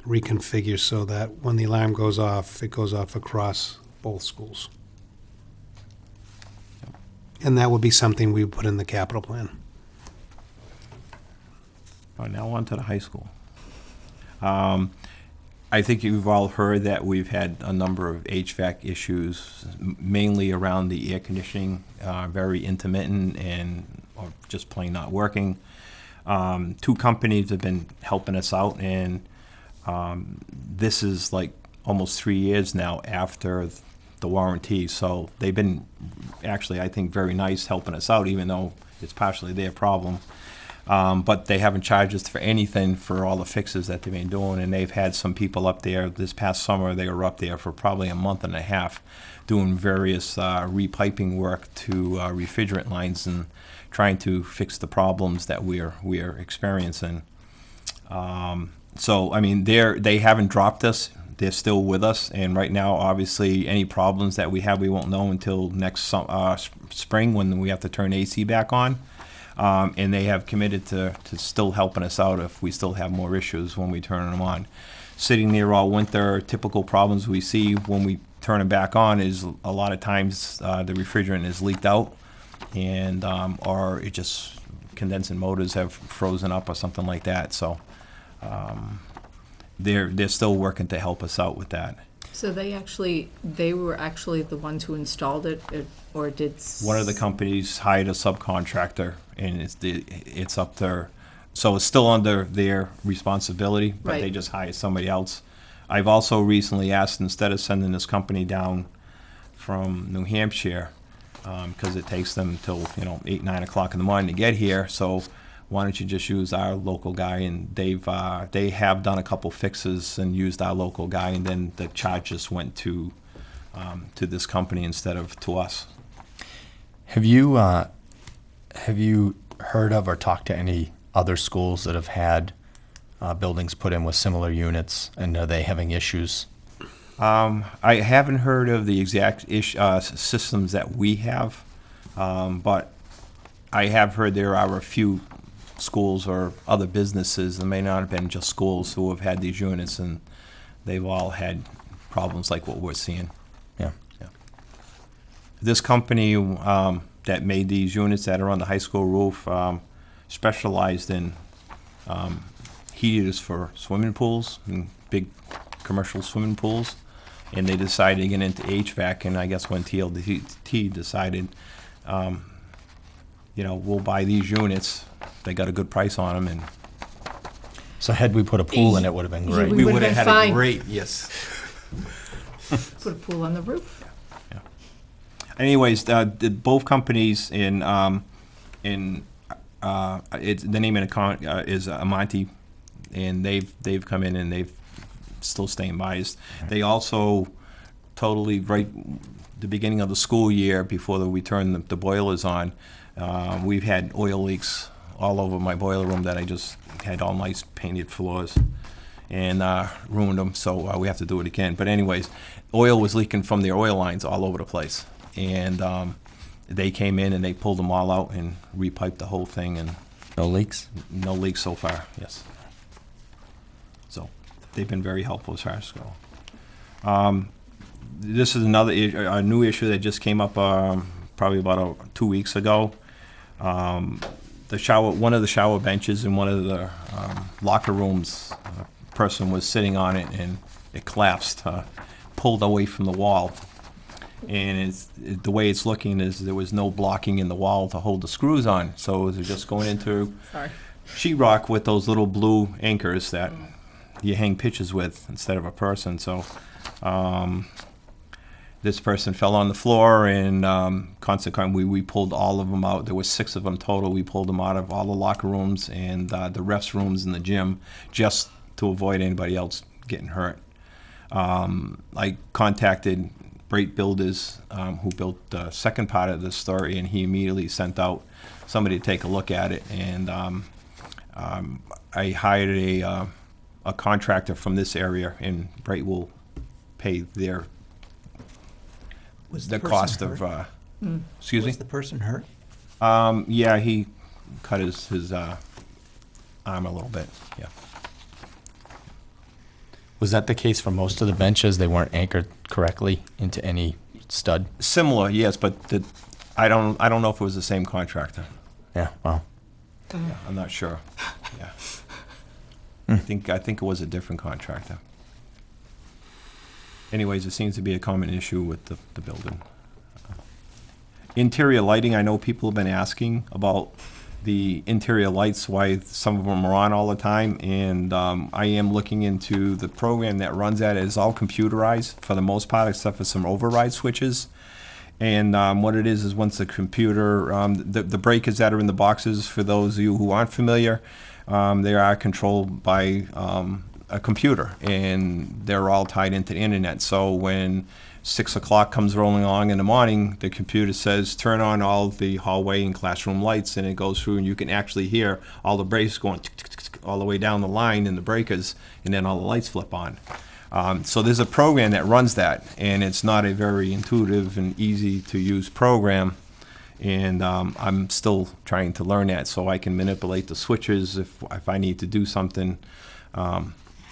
Speaker 4: reconfigure so that when the alarm goes off, it goes off across both schools. And that would be something we would put in the capital plan.
Speaker 11: All right, now on to the high school. I think you've all heard that we've had a number of HVAC issues, mainly around the air conditioning, very intermittent or just plain not working. 2 companies have been helping us out, and this is like almost 3 years now after the warranty. So they've been actually, I think, very nice helping us out, even though it's partially their problem. But they haven't charged us for anything for all the fixes that they've been doing, and they've had some people up there. This past summer, they were up there for probably a month and a half doing various repiping work to refrigerant lines and trying to fix the problems that we are experiencing. So, I mean, they haven't dropped us. They're still with us, and right now, obviously, any problems that we have, we won't know until next spring when we have to turn AC back on. And they have committed to still helping us out if we still have more issues when we turn them on. Sitting there all winter, typical problems we see when we turn them back on is a lot of times the refrigerant is leaked out, and or it just condensing motors have frozen up or something like that. So they're still working to help us out with that.
Speaker 5: So they were actually the ones who installed it, or did?
Speaker 11: One of the companies hired a subcontractor, and it's up there. So it's still under their responsibility, but they
Speaker 5: Right.
Speaker 11: just hired somebody else. I've also recently asked, instead of sending this company down from New Hampshire, because it takes them till 8, 9 o'clock in the morning to get here. So why don't you just use our local guy? And they have done a couple fixes and used our local guy, and then the charge just went to this company instead of to us.
Speaker 6: Have you heard of or talked to any other schools that have had buildings put in with similar units, and are they having issues?
Speaker 11: I haven't heard of the exact systems that we have, but I have heard there are a few schools or other businesses, that may not have been just schools, who have had these units, and they've all had problems like what we're seeing.
Speaker 6: Yeah.
Speaker 11: This company that made these units that are on the high school roof specialized in heaters for swimming pools and big commercial swimming pools, and they decided to get into HVAC. And I guess when TLT decided, we'll buy these units, they got a good price on them, and
Speaker 6: So had we put a pool in, it would have been
Speaker 5: Yeah,
Speaker 6: great.
Speaker 5: we would've been
Speaker 7: had
Speaker 5: fine.
Speaker 7: a great, yes.
Speaker 5: Put a pool on the roof.
Speaker 11: anyways, both companies the name of the is Amonte, and they've come in and they've still staying biased. They also totally, right the beginning of the school year, before we turn the boilers on, we've had oil leaks all over my boiler room that I just had all nice painted floors and ruined them, so we have to do it again. But anyways, oil was leaking from their oil lines all over the place, and they came in and they pulled them all out and repiped the whole thing, and
Speaker 6: No leaks?
Speaker 11: no leaks so far, yes. So they've been very helpful as far as go. This is a new issue that just came up probably about 2 weeks ago. One of the shower benches in one of the locker rooms, a person was sitting on it and it collapsed, pulled away from the wall. And the way it's looking is there was no blocking in the wall to hold the screws on, so they're just going into
Speaker 5: Sorry.
Speaker 11: sheetrock with those little blue anchors that you hang pictures with instead of a person. So this person fell on the floor, and consequently we pulled all of them out. There were 6 of them total. We pulled them out of all the locker rooms and the refs rooms in the gym, just to avoid anybody else getting hurt. I contacted Great Builders, who built the second part of this story, and he immediately sent out somebody to take a look at it. And I hired a contractor from this area, and Bright will pay their
Speaker 1: Was
Speaker 11: the
Speaker 1: person
Speaker 11: cost of.
Speaker 1: hurt?
Speaker 11: Excuse me.
Speaker 1: Was the person hurt?
Speaker 11: Yeah, he cut his arm a little bit. Yeah.
Speaker 6: Was that the case for most of the benches? They weren't anchored correctly into any stud?
Speaker 11: Similar, yes, but I don't know if it was the same contractor.
Speaker 6: Yeah, wow.
Speaker 11: Yeah, I'm not sure. Yeah. I think it was a different contractor. Anyways, it seems to be a common issue with the building. Interior lighting, I know people have been asking about the interior lights, why some of them are on all the time, and I am looking into the program that runs that. It is all computerized for the most part, except for some override switches. And what it is once the computer, the breakers that are in the boxes, for those of you who aren't familiar, they are controlled by a computer, and they're all tied into the internet. So when 6 o'clock comes rolling along in the morning, the computer says, turn on all the hallway and classroom lights, and it goes through, and you can actually hear all the breakers going all the way down the line in the breakers, and then all the lights flip on. So there's a program that runs that, and it's not a very intuitive and easy to use program, and I'm still trying to learn that so I can manipulate the switches if I need to do something.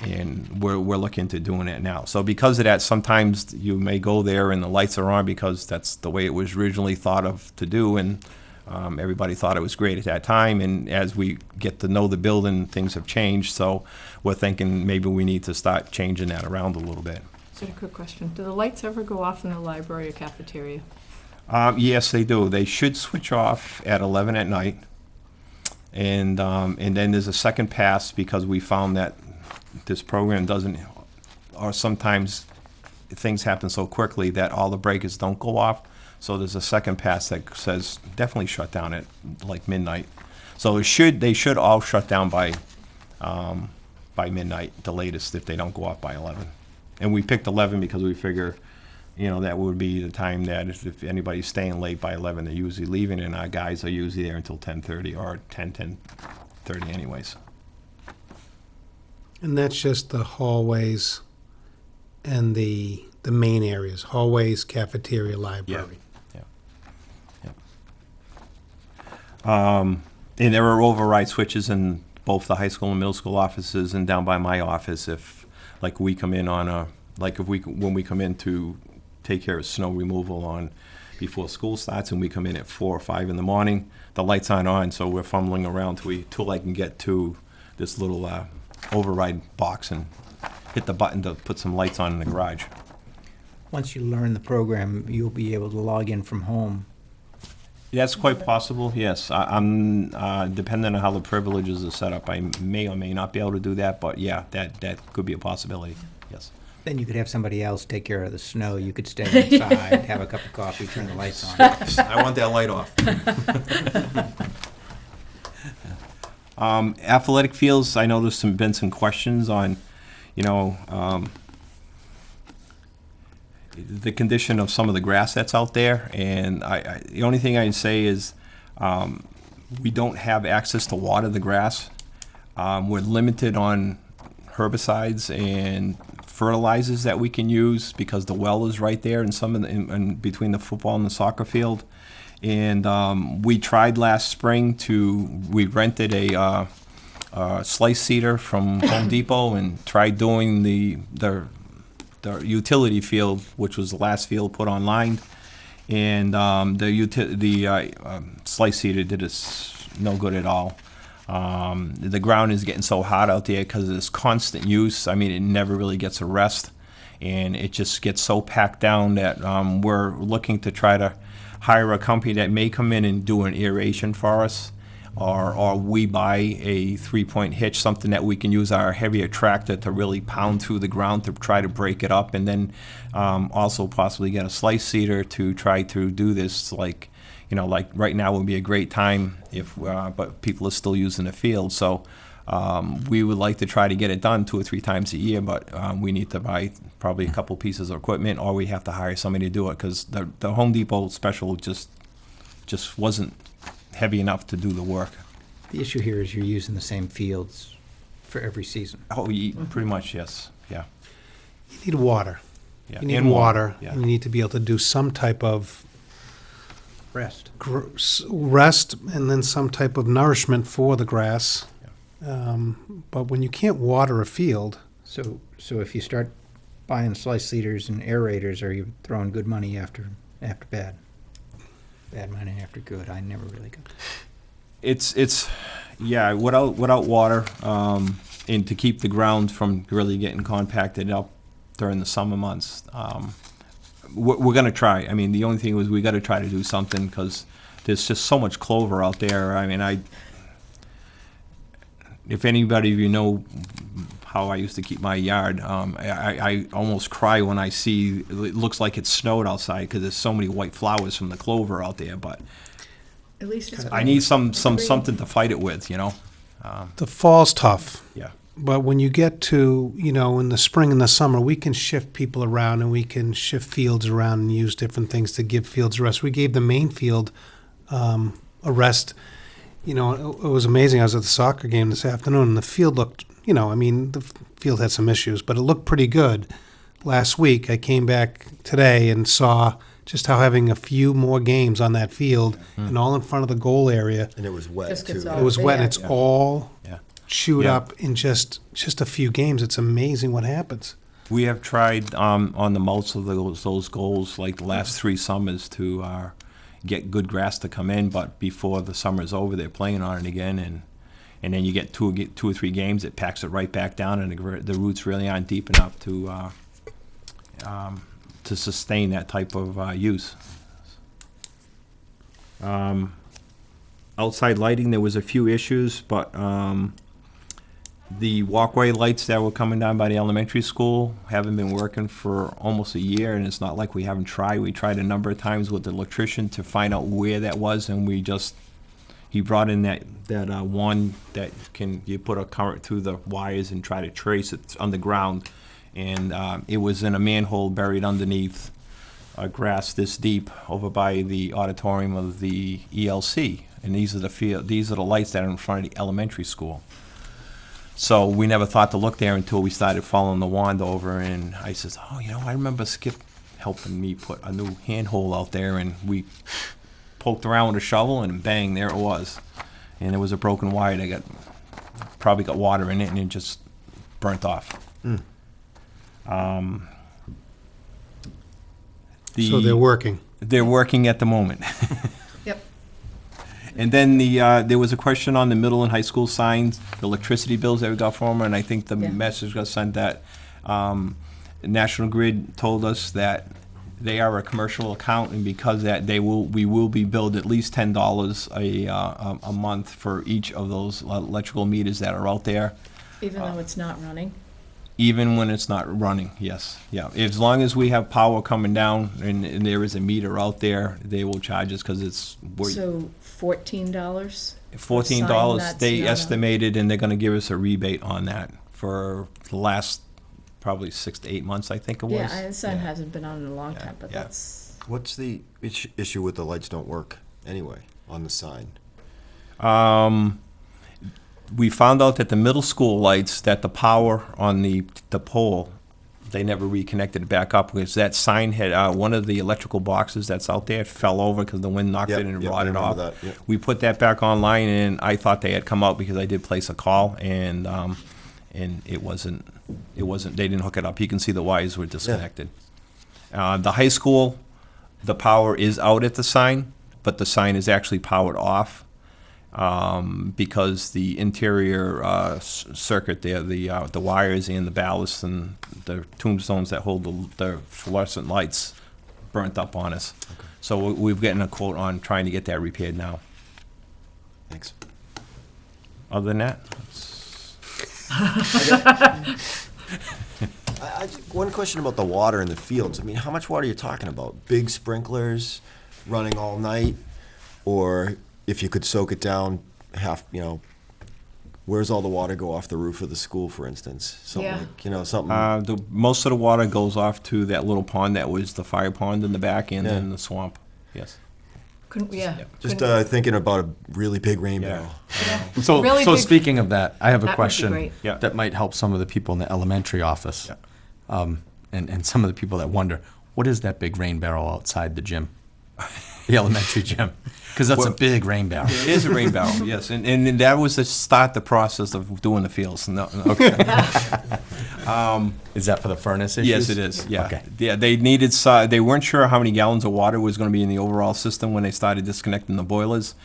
Speaker 11: And we're looking into doing it now. So because of that, sometimes you may go there and the lights are on because that's the way it was originally thought of to do, and everybody thought it was great at that time. And as we get to know the building, things have changed. So we're thinking maybe we need to start changing that around a little bit.
Speaker 5: So a quick question. Do the lights ever go off in the library or cafeteria?
Speaker 11: Yes, they do. They should switch off at 11 at night. And then there's a second pass because we found that this program doesn't, or sometimes things happen so quickly that all the breakers don't go off. So there's a second pass that says definitely shut down at like midnight. So they should all shut down by midnight, the latest, if they don't go off by 11. And we picked 11 because we figure, that would be the time that if anybody's staying late by 11, they're usually leaving, and our guys are usually there until 10:30 or 10:30 anyways.
Speaker 4: And that's just the hallways and the main areas, hallways, cafeteria, library.
Speaker 11: And there are override switches in both the high school and middle school offices and down by my office if, like, we come in on when we come in to take care of snow removal before school starts, and we come in at 4 or 5 in the morning, the lights aren't on, so we're fumbling around till I can get to this little override box and hit the button to put some lights on in the garage.
Speaker 1: Once you learn the program, you'll be able to log in from home.
Speaker 11: That's quite possible, yes. I'm depending on how the privileges are set up, I may or may not be able to do that, but yeah, that could be a possibility, yes.
Speaker 1: Then you could have somebody else take care of the snow. You could stay inside, have a cup of coffee, turn the lights on.
Speaker 11: I want that light off. Athletic fields, I know there's been some questions on, the condition of some of the grass that's out there, and the only thing I can say is we don't have access to water the grass. We're limited on herbicides and fertilizers that we can use because the well is right there in between the football and the soccer field. And we tried last spring we rented a slice seeder from Home Depot and tried doing the utility field, which was the last field put online. And the slice seeder did us no good at all. The ground is getting so hot out there because of this constant use. I mean, it never really gets a rest, and it just gets so packed down that we're looking to try to hire a company that may come in and do an aeration for us, or we buy a 3-point hitch, something that we can use our heavier tractor to really pound through the ground to try to break it up, and then also possibly get a slice seeder to try to do this like right now would be a great time but people are still using the field. So we would like to try to get it done 2 or 3 times a year, but we need to buy probably a couple pieces of equipment, or we have to hire somebody to do it because the Home Depot special just wasn't heavy enough to do the work.
Speaker 1: The issue here is you're using the same fields for every season.
Speaker 11: Oh, pretty much, yes. Yeah.
Speaker 4: You need water.
Speaker 11: Yeah.
Speaker 4: You need
Speaker 11: And
Speaker 4: water.
Speaker 11: Yeah.
Speaker 4: You need to be able to do some type of
Speaker 1: Rest.
Speaker 4: rest and then some type of nourishment for the grass. But when you can't water a field,
Speaker 1: So if you start buying slice seeders and aerators, are you throwing good money after bad? Bad money after good. I never really got that.
Speaker 11: It's without water, and to keep the ground from really getting compacted up during the summer months. We're going to try. I mean, the only thing was we got to try to do something because there's just so much clover out there. I mean, if anybody of you know how I used to keep my yard, I almost cry when I see it looks like it snowed outside because there's so many white flowers from the clover out there. But
Speaker 5: At least it's
Speaker 11: I need something to fight it with,
Speaker 4: the fall's tough.
Speaker 11: Yeah.
Speaker 4: But when you get to, in the spring and the summer, we can shift people around and we can shift fields around and use different things to give fields a rest. We gave the main field a rest. It was amazing. I was at the soccer game this afternoon and the field looked, the field had some issues, but it looked pretty good. Last week, I came back today and saw just how having a few more games on that field and all in front of the goal area,
Speaker 7: And it was wet,
Speaker 5: Just gets
Speaker 7: too.
Speaker 5: all
Speaker 4: it was wet and
Speaker 5: there.
Speaker 4: it's all chewed
Speaker 11: Yeah.
Speaker 4: up in just a few games. It's amazing what happens.
Speaker 11: We have tried on the most of those goals, like the last 3 summers, to get good grass to come in, but before the summer's over, they're playing on it again, and then you get 2 or 3 games, it packs it right back down, and the roots really aren't deep enough to sustain that type of use. Outside lighting, there was a few issues, but the walkway lights that were coming down by the elementary school haven't been working for almost a year, and it's not like we haven't tried. We tried a number of times with the electrician to find out where that was, and he brought in that one that you put a current through the wires and try to trace it underground, and it was in a manhole buried underneath grass this deep over by the auditorium of the ELC, and these are the lights that are in front of the elementary school. So we never thought to look there until we started following the wand over, and I says, oh, I remember Skip helping me put a new handhole out there, and we poked around with a shovel, and bang, there it was. And it was a broken wire that probably got water in it, and it just burnt off.
Speaker 4: So they're working.
Speaker 11: They're working at the moment.
Speaker 5: Yep.
Speaker 11: And then there was a question on the middle and high school signs, the electricity bills that we got from them, and I think the message got sent that National Grid told us that they are a commercial account, and because that we will be billed at least $10 a month for each of those electrical meters that are out there.
Speaker 5: Even though it's not running?
Speaker 11: Even when it's not running, yes. Yeah, as long as we have power coming down and there is a meter out there, they will charge us because it's...
Speaker 5: So $14?
Speaker 11: $14 they estimated, and they're going to give us a rebate on that for the last probably 6 to 8 months, I think it was.
Speaker 5: Yeah, the sign hasn't been on in a long time, but that's...
Speaker 7: What's the issue with the lights don't work anyway on the sign?
Speaker 11: We found out that the middle school lights, that the power on the pole, they never reconnected it back up because that sign had, one of the electrical boxes that's out there fell over because the wind knocked it and rotted off. We put that back online, and I thought they had come out because I did place a call, and it wasn't, they didn't hook it up. You can see the wires were disconnected. The high school, the power is out at the sign, but the sign is actually powered off. Because the interior circuit there, the wires and the ballast and the tombstones that hold the fluorescent lights burnt up on us. Okay. So we've gotten a quote on trying to get that repaired now.
Speaker 7: Thanks.
Speaker 11: Other than that,
Speaker 7: one question about the water in the fields. I mean, how much water are you talking about? Big sprinklers running all night, or if you could soak it down where's all the water go off the roof of the school, for instance? Something something.
Speaker 11: Most of the water goes off to that little pond that was the fire pond in the back, and then the swamp. Yes.
Speaker 7: Just thinking about a really big rain barrel.
Speaker 6: So,
Speaker 5: Really
Speaker 6: so
Speaker 5: big-
Speaker 6: speaking of that, I have a
Speaker 5: That would be
Speaker 6: question
Speaker 5: great.
Speaker 6: that might help some of the people in the elementary office, and some of the people that wonder, what is that big rain barrel outside the gym, the elementary gym? Because that's a big rain barrel.
Speaker 11: It is a rain barrel, yes, and that was to start the process of doing the fields. No.
Speaker 6: Okay. Is that for the furnace issues?
Speaker 11: Yes, it is. Yeah.
Speaker 6: Okay.
Speaker 11: Yeah, they needed. They weren't sure how many gallons of water was going to be in the overall system when they started disconnecting the boilers,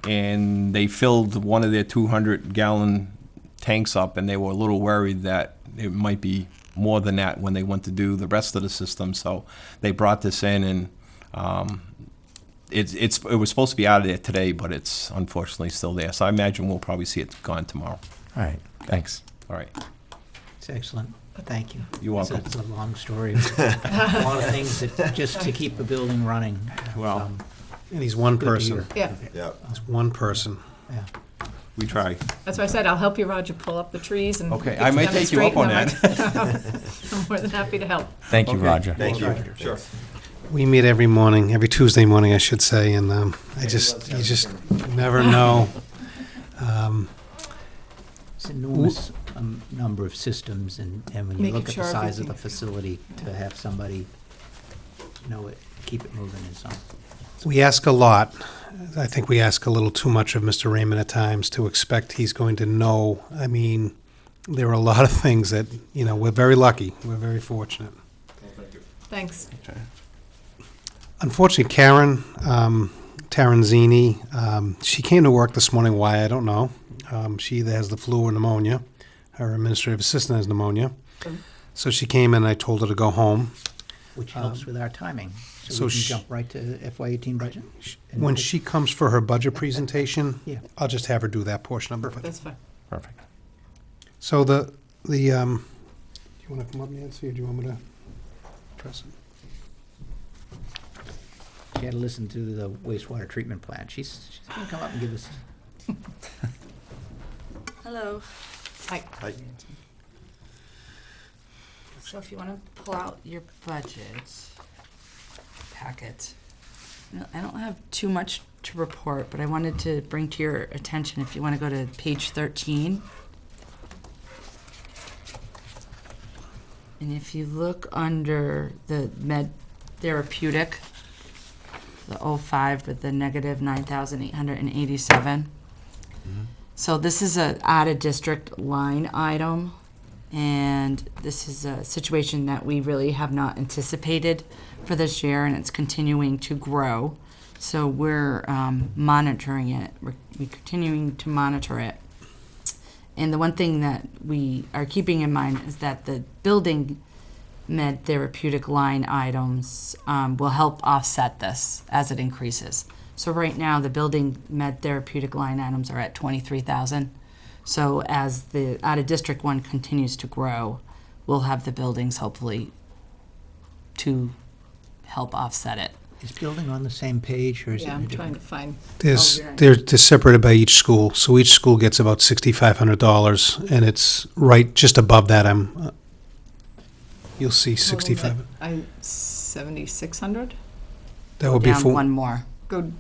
Speaker 11: and they filled one of their 200-gallon tanks up, and they were a little worried that it might be more than that when they went to do the rest of the system. So they brought this in, and it was supposed to be out of there today, but it's unfortunately still there. So I imagine we'll probably see it gone tomorrow.
Speaker 6: All right. Thanks.
Speaker 11: All right.
Speaker 1: It's excellent. Thank you.
Speaker 11: You're welcome.
Speaker 1: It's a long story. A lot of things that just to keep the building running.
Speaker 11: Well,
Speaker 4: And he's one
Speaker 1: good to
Speaker 4: person.
Speaker 1: hear.
Speaker 5: Yeah,
Speaker 4: He's one person.
Speaker 1: Yeah.
Speaker 11: we try.
Speaker 5: that's why I said I'll help you, Roger, pull up the trees and...
Speaker 11: Okay,
Speaker 5: get
Speaker 11: I might
Speaker 5: them
Speaker 11: take you up
Speaker 5: straight,
Speaker 11: on
Speaker 5: and
Speaker 11: that.
Speaker 5: I'm more than happy to help.
Speaker 6: Thank you,
Speaker 11: Okay.
Speaker 6: Roger.
Speaker 7: Thank you.
Speaker 11: Sure.
Speaker 4: We meet every morning, every Tuesday morning, I should say, and you just never know.
Speaker 1: It's an enormous number of systems, and when you
Speaker 5: Making
Speaker 1: look at the
Speaker 5: sure
Speaker 1: size of the
Speaker 5: everything-
Speaker 1: facility, to have somebody know it, keep it moving is
Speaker 4: We ask a lot. I think we ask a little too much of Mr. Raymond at times to expect he's going to know. I mean, there are a lot of things that, we're very lucky. We're very fortunate.
Speaker 5: Thanks.
Speaker 4: Unfortunately, Karen Taranzini, she came to work this morning. Why, I don't know. She either has the flu or pneumonia. Her administrative assistant has pneumonia. So she came and I told her to go home.
Speaker 1: Which helps with our timing.
Speaker 4: so
Speaker 1: So we can
Speaker 4: sh-
Speaker 1: jump right to FY18 budget. And
Speaker 4: When she comes for her budget presentation,
Speaker 1: Yeah.
Speaker 4: I'll just have her do that portion of it.
Speaker 5: That's fine.
Speaker 11: Perfect.
Speaker 4: So do you want to come up, Nancy, or do you want me to address it?
Speaker 1: She had to listen to the wastewater treatment plant. She's going to come up and give us.
Speaker 10: Hello.
Speaker 5: Hi.
Speaker 12: So if you want to pull out your budget packet, I don't have too much to report, but I wanted to bring to your attention, if you want to go to page 13. And if you look under the med therapeutic, the 05 with the negative 9,887. So this is a out-of-district line item, and this is a situation that we really have not anticipated for this year, and it's continuing to grow. So we're monitoring it. We're continuing to monitor it. And the one thing that we are keeping in mind is that the building med therapeutic line items will help offset this as it increases. So right now, the building med therapeutic line items are at 23,000. So as the out-of-district one continues to grow, we'll have the buildings hopefully to help offset it.
Speaker 1: Is building on the same page, or is
Speaker 5: Yeah,
Speaker 1: it?
Speaker 5: I'm trying to find.
Speaker 4: They're separated by each school, so each school gets about $6,500, and it's right just above that. You'll see 65.
Speaker 5: 7,600?
Speaker 4: That would be
Speaker 12: Down
Speaker 4: for
Speaker 12: one more.
Speaker 5: Go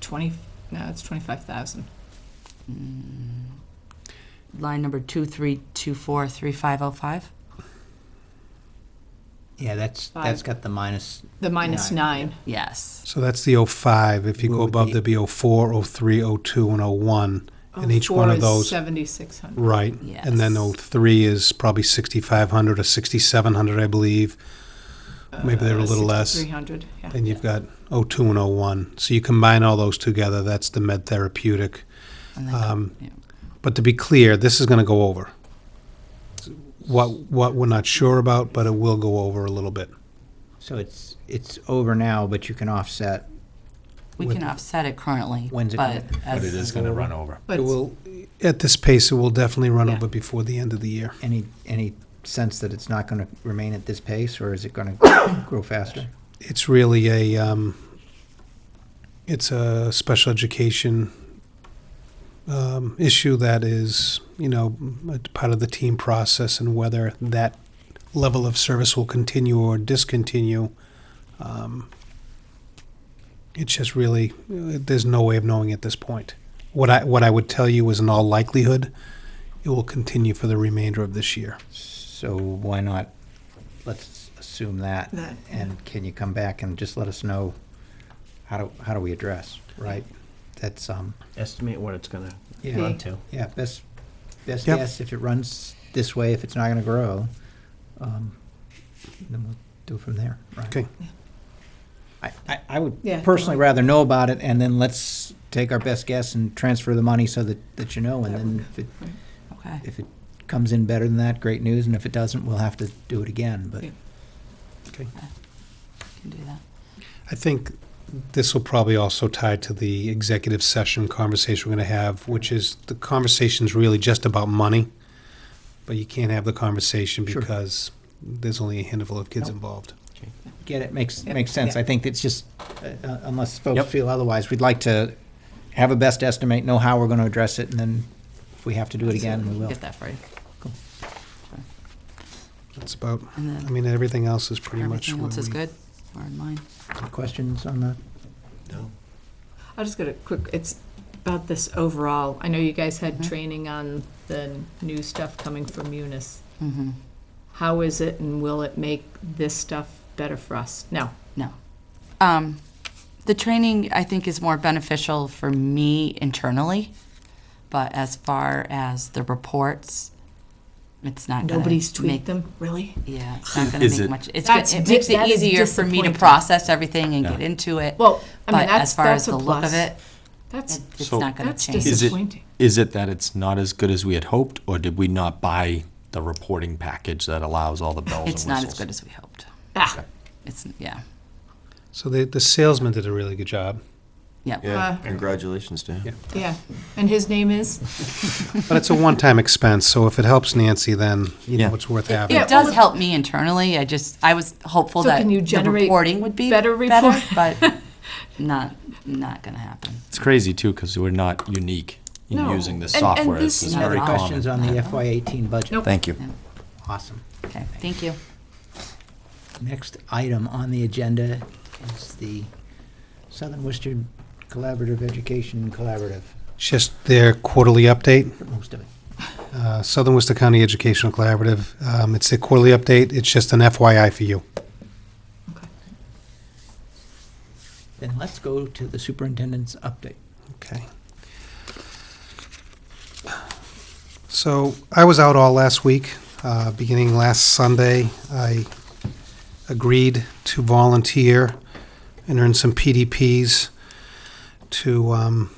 Speaker 5: 20, no, it's 25,000.
Speaker 12: Line number 23243505.
Speaker 1: Yeah, that's got the minus.
Speaker 5: The minus 9.
Speaker 12: Yes.
Speaker 4: So that's the 05. If you
Speaker 1: What
Speaker 4: go
Speaker 1: would
Speaker 4: above,
Speaker 1: be-
Speaker 4: there'd be 04, 03, 02, and 01. And each one of those,
Speaker 5: 7,600.
Speaker 4: right.
Speaker 12: Yes.
Speaker 4: And then 03 is probably 6,500 or 6,700, I believe. Maybe they're a little less.
Speaker 5: 6,300, yeah.
Speaker 4: And you've got 02 and 01. So you combine all those together, that's the med therapeutic.
Speaker 12: And then, yeah.
Speaker 4: But to be clear, this is going to go over. What we're not sure about, but it will go over a little bit.
Speaker 1: So it's over now, but you can offset.
Speaker 12: We can offset it currently,
Speaker 1: When's it
Speaker 12: but
Speaker 1: gonna-
Speaker 6: But it
Speaker 12: as,
Speaker 6: is going to run over.
Speaker 5: But
Speaker 4: It will, at this pace, it will definitely run
Speaker 5: Yeah.
Speaker 4: over before the end of the year.
Speaker 1: Any sense that it's not going to remain at this pace, or is it going to grow faster?
Speaker 4: It's really it's a special education issue that is, a part of the team process, and whether that level of service will continue or discontinue. It's just really, there's no way of knowing at this point. What I would tell you is, in all likelihood, it will continue for the remainder of this year.
Speaker 1: So why not, let's assume that,
Speaker 5: That,
Speaker 1: and can you come back and just let us know, how do we address, right? That's,
Speaker 3: Estimate what it's gonna
Speaker 1: Yeah.
Speaker 3: run to.
Speaker 1: yeah, best
Speaker 4: Yep.
Speaker 1: guess, if it runs this way, if it's not gonna grow, then we'll do it from there, right?
Speaker 4: Okay.
Speaker 1: I would
Speaker 5: Yeah.
Speaker 1: personally rather know about it, and then let's take our best guess and transfer the money so that you know, and then
Speaker 12: okay.
Speaker 1: if it comes in better than that, great news, and if it doesn't, we'll have to do it again, but.
Speaker 5: Yeah.
Speaker 4: Okay.
Speaker 12: Can do that.
Speaker 4: I think this will probably also tie to the executive session conversation we're going to have, which is, the conversation's really just about money, but you can't have the conversation
Speaker 1: Sure.
Speaker 4: because there's only a handful of kids
Speaker 1: Nope.
Speaker 4: involved.
Speaker 1: Get it, makes
Speaker 5: Yeah.
Speaker 1: sense.
Speaker 5: Yeah.
Speaker 1: I think it's just, unless folks
Speaker 3: Yep.
Speaker 1: feel otherwise, we'd like to have a best estimate, know how we're gonna address it, and then if we have to do it again, we will.
Speaker 12: Get that for you.
Speaker 4: That's about,
Speaker 12: And
Speaker 4: I
Speaker 12: then
Speaker 4: mean, everything else is pretty much
Speaker 12: everything
Speaker 4: where
Speaker 12: else is
Speaker 4: we-
Speaker 12: good, or in line.
Speaker 1: Any questions on that?
Speaker 5: I'll just get a quick, it's about this overall. I know you guys had
Speaker 12: Mhm.
Speaker 5: training on the new stuff coming from Munis.
Speaker 12: Mm-hmm.
Speaker 5: How is it, and will it make this stuff better for us? No.
Speaker 12: The training, I think, is more beneficial for me internally, but as far as the reports, it's not going
Speaker 5: Nobody's
Speaker 12: to make
Speaker 5: tweaked them, really?
Speaker 12: Yeah, it's not going
Speaker 6: Is
Speaker 12: to
Speaker 6: it-
Speaker 12: make much.
Speaker 5: That's
Speaker 12: It makes it
Speaker 5: that is
Speaker 12: easier for me to
Speaker 5: disappointing.
Speaker 12: process everything and
Speaker 6: Yeah.
Speaker 12: get into it.
Speaker 5: Well, I mean,
Speaker 12: But
Speaker 5: that's
Speaker 12: as far as
Speaker 5: a
Speaker 12: the look of
Speaker 5: plus.
Speaker 12: it,
Speaker 5: That's
Speaker 12: it's
Speaker 6: So-
Speaker 12: not going
Speaker 5: that's
Speaker 12: to change.
Speaker 6: Is it-
Speaker 5: disappointing.
Speaker 6: Is it that it's not as good as we had hoped, or did we not buy the reporting package that allows all the bells and
Speaker 12: It's
Speaker 6: whistles?
Speaker 12: not as good as we hoped.
Speaker 5: Ah,
Speaker 12: It's, yeah.
Speaker 4: So the salesman did a really good job.
Speaker 12: Yeah.
Speaker 7: Yeah, congratulations to him.
Speaker 5: yeah. And his name is?
Speaker 4: But it's a one-time expense, so if it helps Nancy, then, you know,
Speaker 6: Yeah.
Speaker 4: it's worth having.
Speaker 5: Yeah,
Speaker 12: It does
Speaker 5: well,
Speaker 12: help me internally. I was hopeful
Speaker 5: So
Speaker 12: that
Speaker 5: can you
Speaker 12: the
Speaker 5: generate
Speaker 12: reporting would be
Speaker 5: better report?
Speaker 12: but not going to happen.
Speaker 6: It's crazy, too, because we're not unique in
Speaker 5: No.
Speaker 6: using this
Speaker 5: And
Speaker 6: software.
Speaker 5: this-
Speaker 6: This is
Speaker 12: Not
Speaker 6: very
Speaker 12: at all.
Speaker 6: common.
Speaker 1: Questions on the FY18 budget?
Speaker 5: Nope.
Speaker 7: Thank you.
Speaker 1: Awesome.
Speaker 12: Okay, thank you.
Speaker 1: Next item on the agenda is the Southern Worcester Collaborative Education Collaborative,
Speaker 4: It's just their quarterly update.
Speaker 1: most of it.
Speaker 4: Southern Worcester County Educational Collaborative. It's their quarterly update. It's just an FYI for you.
Speaker 1: Then let's go to the superintendent's update.
Speaker 4: Okay. So I was out all last week. Beginning last Sunday, I agreed to volunteer and earn some PDPs to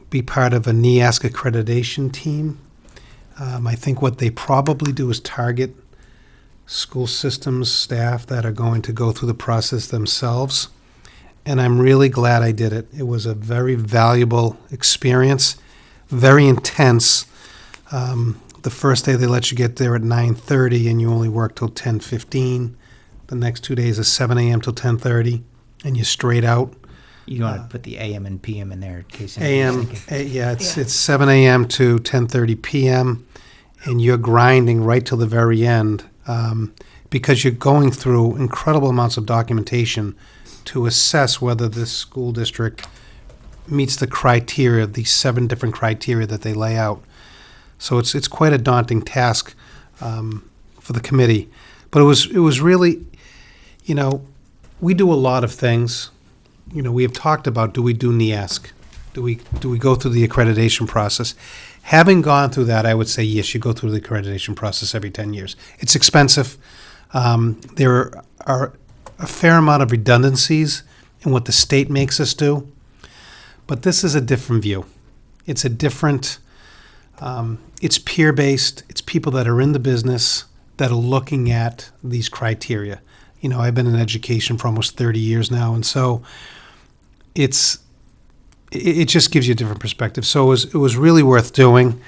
Speaker 4: be part of a NEASC accreditation team. I think what they probably do is target school systems staff that are going to go through the process themselves. And I'm really glad I did it. It was a very valuable experience, very intense. The first day they let you get there at 9:30 and you only work till 10:15. The next 2 days is 7 a.m. till 10:30 and you're straight out.
Speaker 1: You don't want to put the AM and PM in there in case anybody's
Speaker 4: AM,
Speaker 1: thinking.
Speaker 4: yeah, it's
Speaker 5: Yeah.
Speaker 4: 7 a.m. to 10:30 p.m. and you're grinding right till the very end because you're going through incredible amounts of documentation to assess whether this school district meets the criteria, these 7 different criteria that they lay out. So it's quite a daunting task for the committee. But it was really, you know, we do a lot of things. You know, we have talked about, do we do NEASC? Do we go through the accreditation process? Having gone through that, I would say yes, you go through the accreditation process every 10 years. It's expensive. There are a fair amount of redundancies in what the state makes us do. But this is a different view. It's a different, it's peer-based. It's people that are in the business that are looking at these criteria. You know, I've been in education for almost 30 years now, and so it just gives you a different perspective. So it was really worth doing.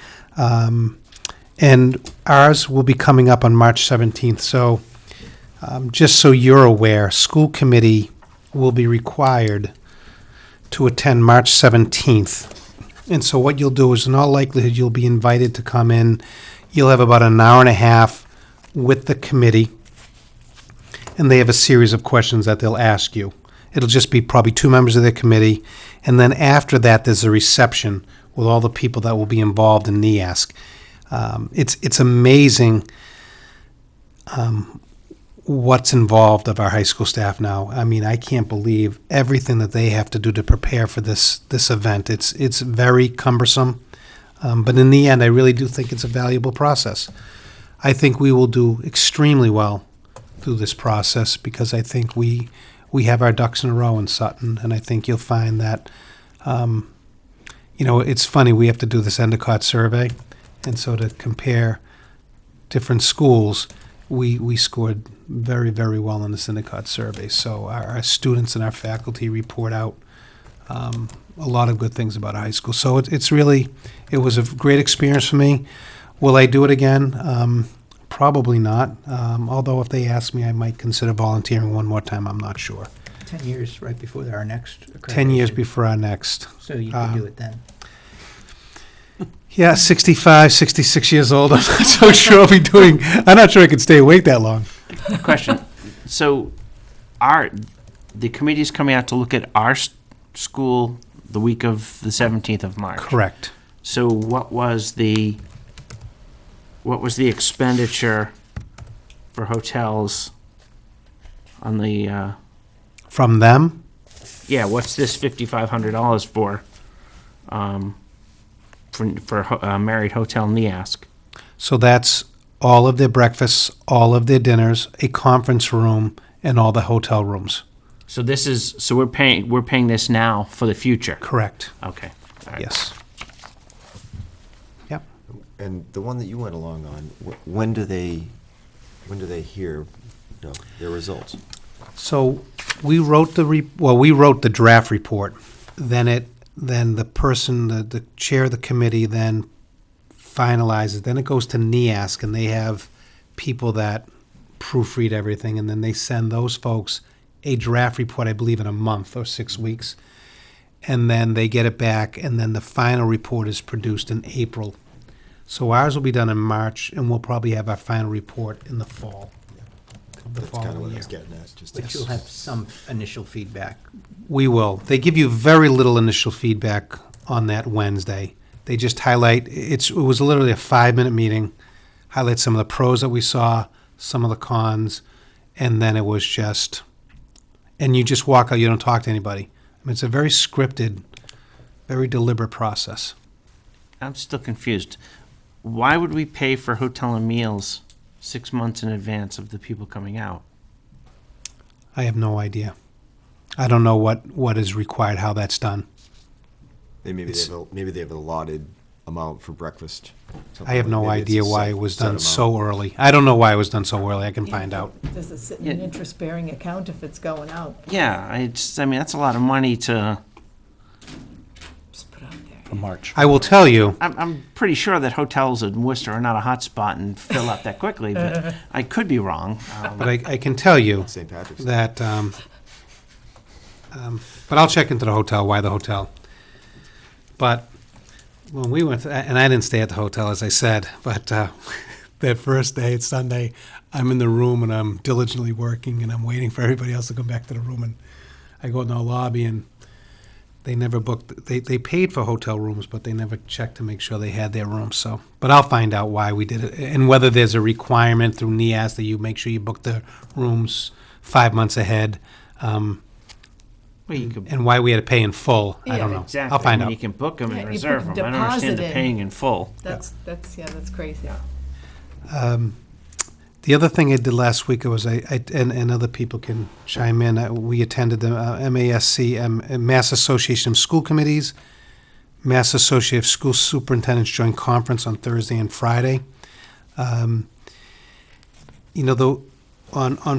Speaker 4: And ours will be coming up on March 17th. So just so you're aware, school committee will be required to attend March 17th. And so what you'll do is, in all likelihood, you'll be invited to come in. You'll have about an hour and a half with the committee, and they have a series of questions that they'll ask you. It'll just be probably 2 members of their committee, and then after that, there's a reception with all the people that will be involved in NEASC. It's amazing what's involved of our high school staff now. I mean, I can't believe everything that they have to do to prepare for this event. It's very cumbersome, but in the end, I really do think it's a valuable process. I think we will do extremely well through this process because I think we have our ducks in a row in Sutton, and I think you'll find that, you know, it's funny, we have to do this Endicott survey, and so to compare different schools, we scored very, very well in this Endicott survey. So our students and our faculty report out a lot of good things about our high school. So it was a great experience for me. Will I do it again? Probably not. Although if they ask me, I might consider volunteering one more time. I'm not sure.
Speaker 1: 10 years right before our next accreditation.
Speaker 4: 10 years before our next.
Speaker 1: So you can do it then.
Speaker 4: Yeah, 65, 66 years old. I'm not so sure I'll be doing. I'm not sure I could stay awake that long.
Speaker 3: Question. So the committee's coming out to look at our school the week of the 17th of March.
Speaker 4: Correct.
Speaker 3: So what was the expenditure for hotels on the,
Speaker 4: From them,
Speaker 3: yeah, what's this $5,500 for? Marriott Hotel Neask.
Speaker 4: So that's all of their breakfasts, all of their dinners, a conference room, and all the hotel rooms.
Speaker 3: So we're paying this now for the future.
Speaker 4: Correct.
Speaker 3: Okay. All right.
Speaker 4: Yes. Yep.
Speaker 7: And the one that you went along on, when do they hear, their results?
Speaker 4: So we wrote we wrote the draft report. Then the person, the chair of the committee, then finalizes. Then it goes to NEASC, and they have people that proofread everything, and then they send those folks a draft report, I believe, in a month or 6 weeks. And then they get it back, and then the final report is produced in April. So ours will be done in March, and we'll probably have our final report in the fall. Of the
Speaker 7: That's kind of
Speaker 4: following
Speaker 7: what I
Speaker 4: year.
Speaker 7: was getting at. Just
Speaker 1: But you'll have some initial feedback.
Speaker 4: We will. They give you very little initial feedback on that Wednesday. They just highlight, it was literally a 5-minute meeting, highlight some of the pros that we saw, some of the cons, and then it was just, and you just walk out, you don't talk to anybody. I mean, it's a very scripted, very deliberate process.
Speaker 3: I'm still confused. Why would we pay for hotel and meals 6 months in advance of the people coming out?
Speaker 4: I have no idea. I don't know what is required, how that's done.
Speaker 7: Maybe they have an allotted amount for breakfast.
Speaker 4: I have no
Speaker 7: Maybe it's
Speaker 4: idea
Speaker 7: a
Speaker 4: why
Speaker 7: set-
Speaker 4: it was
Speaker 7: set
Speaker 4: done
Speaker 7: amount.
Speaker 4: so early. I don't know why it was done so early. I can find out.
Speaker 5: Does it sit in an interest-bearing account if it's going out?
Speaker 3: Yeah, I mean, that's a lot of money to.
Speaker 5: Just put out there.
Speaker 1: For March.
Speaker 4: I will tell you,
Speaker 3: I'm pretty sure that hotels in Worcester are not a hot spot and fill up that quickly, but I could be wrong.
Speaker 4: but I can tell you
Speaker 7: St. Patrick's Day.
Speaker 4: that, but I'll check into the hotel, why the hotel. But when we went, and I didn't stay at the hotel, as I said, but that first day, it's Sunday, I'm in the room and I'm diligently working and I'm waiting for everybody else to come back to the room. And I go in the lobby and they never booked, they paid for hotel rooms, but they never checked to make sure they had their rooms. So, but I'll find out why we did it and whether there's a requirement through NEAS that you make sure you book the rooms 5 months ahead.
Speaker 3: Well, you could,
Speaker 4: And why we had to pay in full, I don't know.
Speaker 3: exactly.
Speaker 4: I'll find
Speaker 3: I mean,
Speaker 4: out.
Speaker 3: you can book them
Speaker 5: Yeah,
Speaker 3: and
Speaker 5: you
Speaker 3: reserve
Speaker 5: put
Speaker 3: them. I don't understand
Speaker 5: deposit
Speaker 3: the
Speaker 5: in.
Speaker 3: paying in full.
Speaker 5: That's crazy.
Speaker 4: The other thing I did last week was and other people can chime in. We attended the MASC, Mass Association of School Committees, Mass Association of School Superintendents Joint Conference on Thursday and Friday. On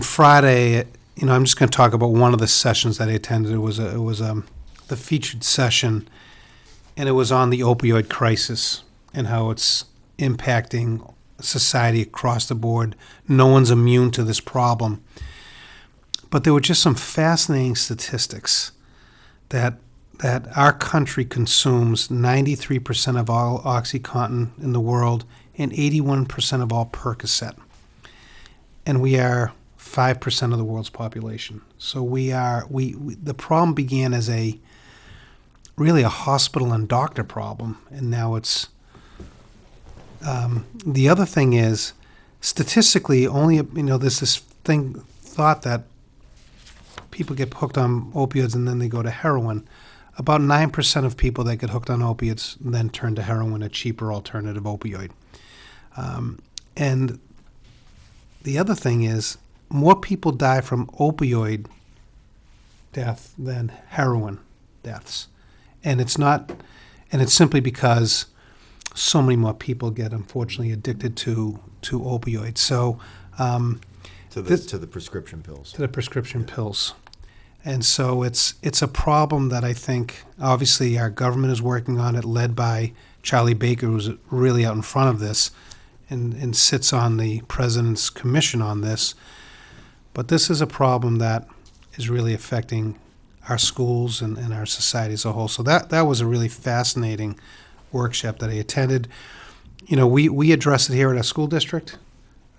Speaker 4: Friday, I'm just going to talk about one of the sessions that I attended. It was the featured session, and it was on the opioid crisis and how it's impacting society across the board. No one's immune to this problem. But there were just some fascinating statistics that our country consumes 93% of all OxyContin in the world and 81% of all Percocet. And we are 5% of the world's population. So the problem began as really a hospital and doctor problem, and now it's the other thing is, statistically, only there's this thought that people get hooked on opioids and then they go to heroin. About 9% of people that get hooked on opiates then turn to heroin, a cheaper alternative opioid. And the other thing is, more people die from opioid death than heroin deaths, and it's simply because so many more people get, unfortunately, addicted to opioids. So
Speaker 7: To the prescription pills.
Speaker 4: to the prescription pills. And so it's a problem that I think, obviously, our government is working on it, led by Charlie Baker, who's really out in front of this and sits on the President's Commission on this. But this is a problem that is really affecting our schools and our society as a whole. So that was a really fascinating workshop that I attended. We address it here at our school district.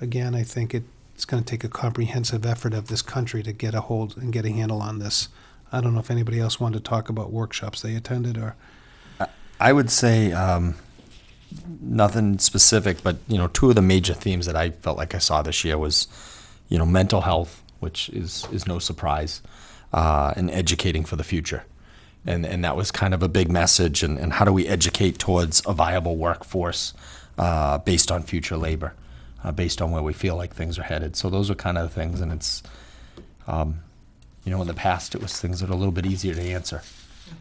Speaker 4: Again, I think it's going to take a comprehensive effort of this country to get a hold and get a handle on this. I don't know if anybody else wanted to talk about workshops they attended or.
Speaker 6: I would say nothing specific, but two of the major themes that I felt like I saw this year was, mental health, which is no surprise. and educating for the future. And that was kind of a big message, and how do we educate towards a viable workforce based on future labor, based on where we feel like things are headed. So those are kind of the things, and it's, in the past it was things that are a little bit easier to answer,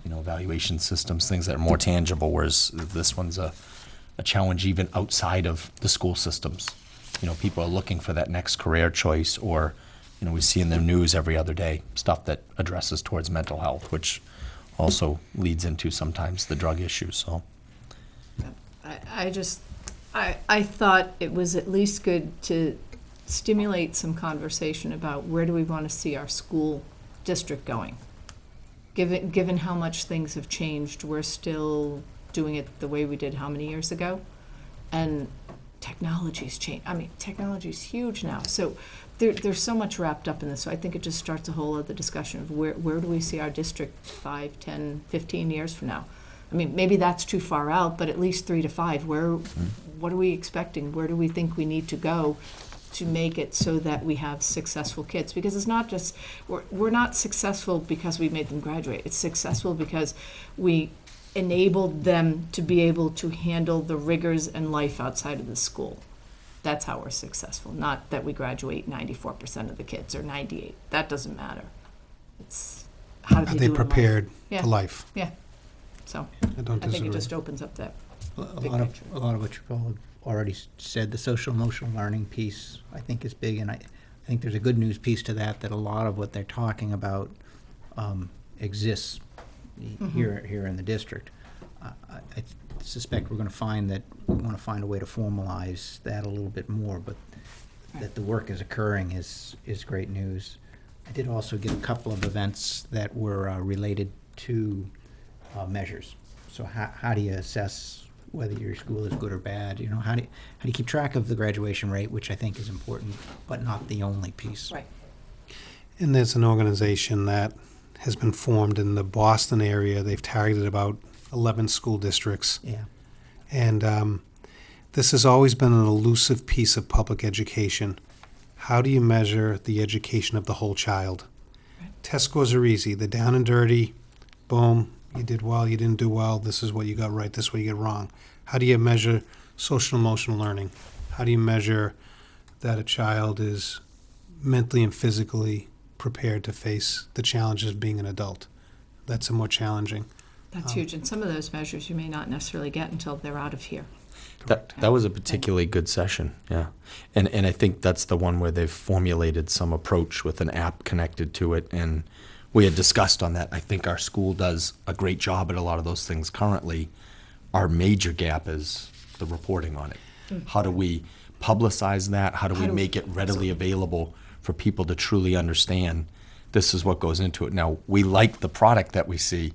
Speaker 6: evaluation systems, things that are more tangible, whereas this one's a challenge even outside of the school systems. People are looking for that next career choice, or, we see in the news every other day stuff that addresses towards mental health, which also leads into sometimes the drug issues. So
Speaker 5: I thought it was at least good to stimulate some conversation about where do we want to see our school district going. Given how much things have changed, we're still doing it the way we did how many years ago? And technology's changed. I mean, technology's huge now. So there's so much wrapped up in this. So I think it just starts a whole other discussion of where do we see our district 5, 10, 15 years from now? I mean, maybe that's too far out, but at least 3 to 5. What are we expecting? Where do we think we need to go to make it so that we have successful kids? Because it's not just, we're not successful because we made them graduate. It's successful because we enabled them to be able to handle the rigors and life outside of the school. That's how we're successful, not that we graduate 94% of the kids or 98. That doesn't matter. It's how do
Speaker 4: Are
Speaker 5: they
Speaker 4: they
Speaker 5: do in life?
Speaker 4: prepared
Speaker 5: Yeah.
Speaker 4: for life?
Speaker 5: Yeah. So
Speaker 4: I don't
Speaker 5: I think
Speaker 4: disagree.
Speaker 5: it just opens up that
Speaker 1: A
Speaker 5: big
Speaker 1: lot
Speaker 5: picture.
Speaker 1: of what you've all already said, the social emotional learning piece, I think is big, and I think there's a good news piece to that a lot of what they're talking about exists here in the district. I suspect we're going to find that we want to find a way to formalize that a little bit more, but that the work is occurring is great news. I did also get a couple of events that were related to measures. So how do you assess whether your school is good or bad? How do you keep track of the graduation rate, which I think is important, but not the only piece.
Speaker 5: Right.
Speaker 4: And there's an organization that has been formed in the Boston area. They've targeted about 11 school districts.
Speaker 1: Yeah.
Speaker 4: And this has always been an elusive piece of public education. How do you measure the education of the whole child?
Speaker 5: Right.
Speaker 4: Test scores are easy. They're down and dirty. Boom. You did well, you didn't do well. This is what you got right, this is what you get wrong. How do you measure social emotional learning? How do you measure that a child is mentally and physically prepared to face the challenges of being an adult? That's a more challenging.
Speaker 5: That's huge. And some of those measures you may not necessarily get until they're out of here.
Speaker 6: that was a particularly good session, yeah. And I think that's the one where they've formulated some approach with an app connected to it, and we had discussed on that. I think our school does a great job at a lot of those things currently. Our major gap is the reporting on it. How do we publicize that? How do we make it readily available for people to truly understand this is what goes into it? Now, we like the product that we see.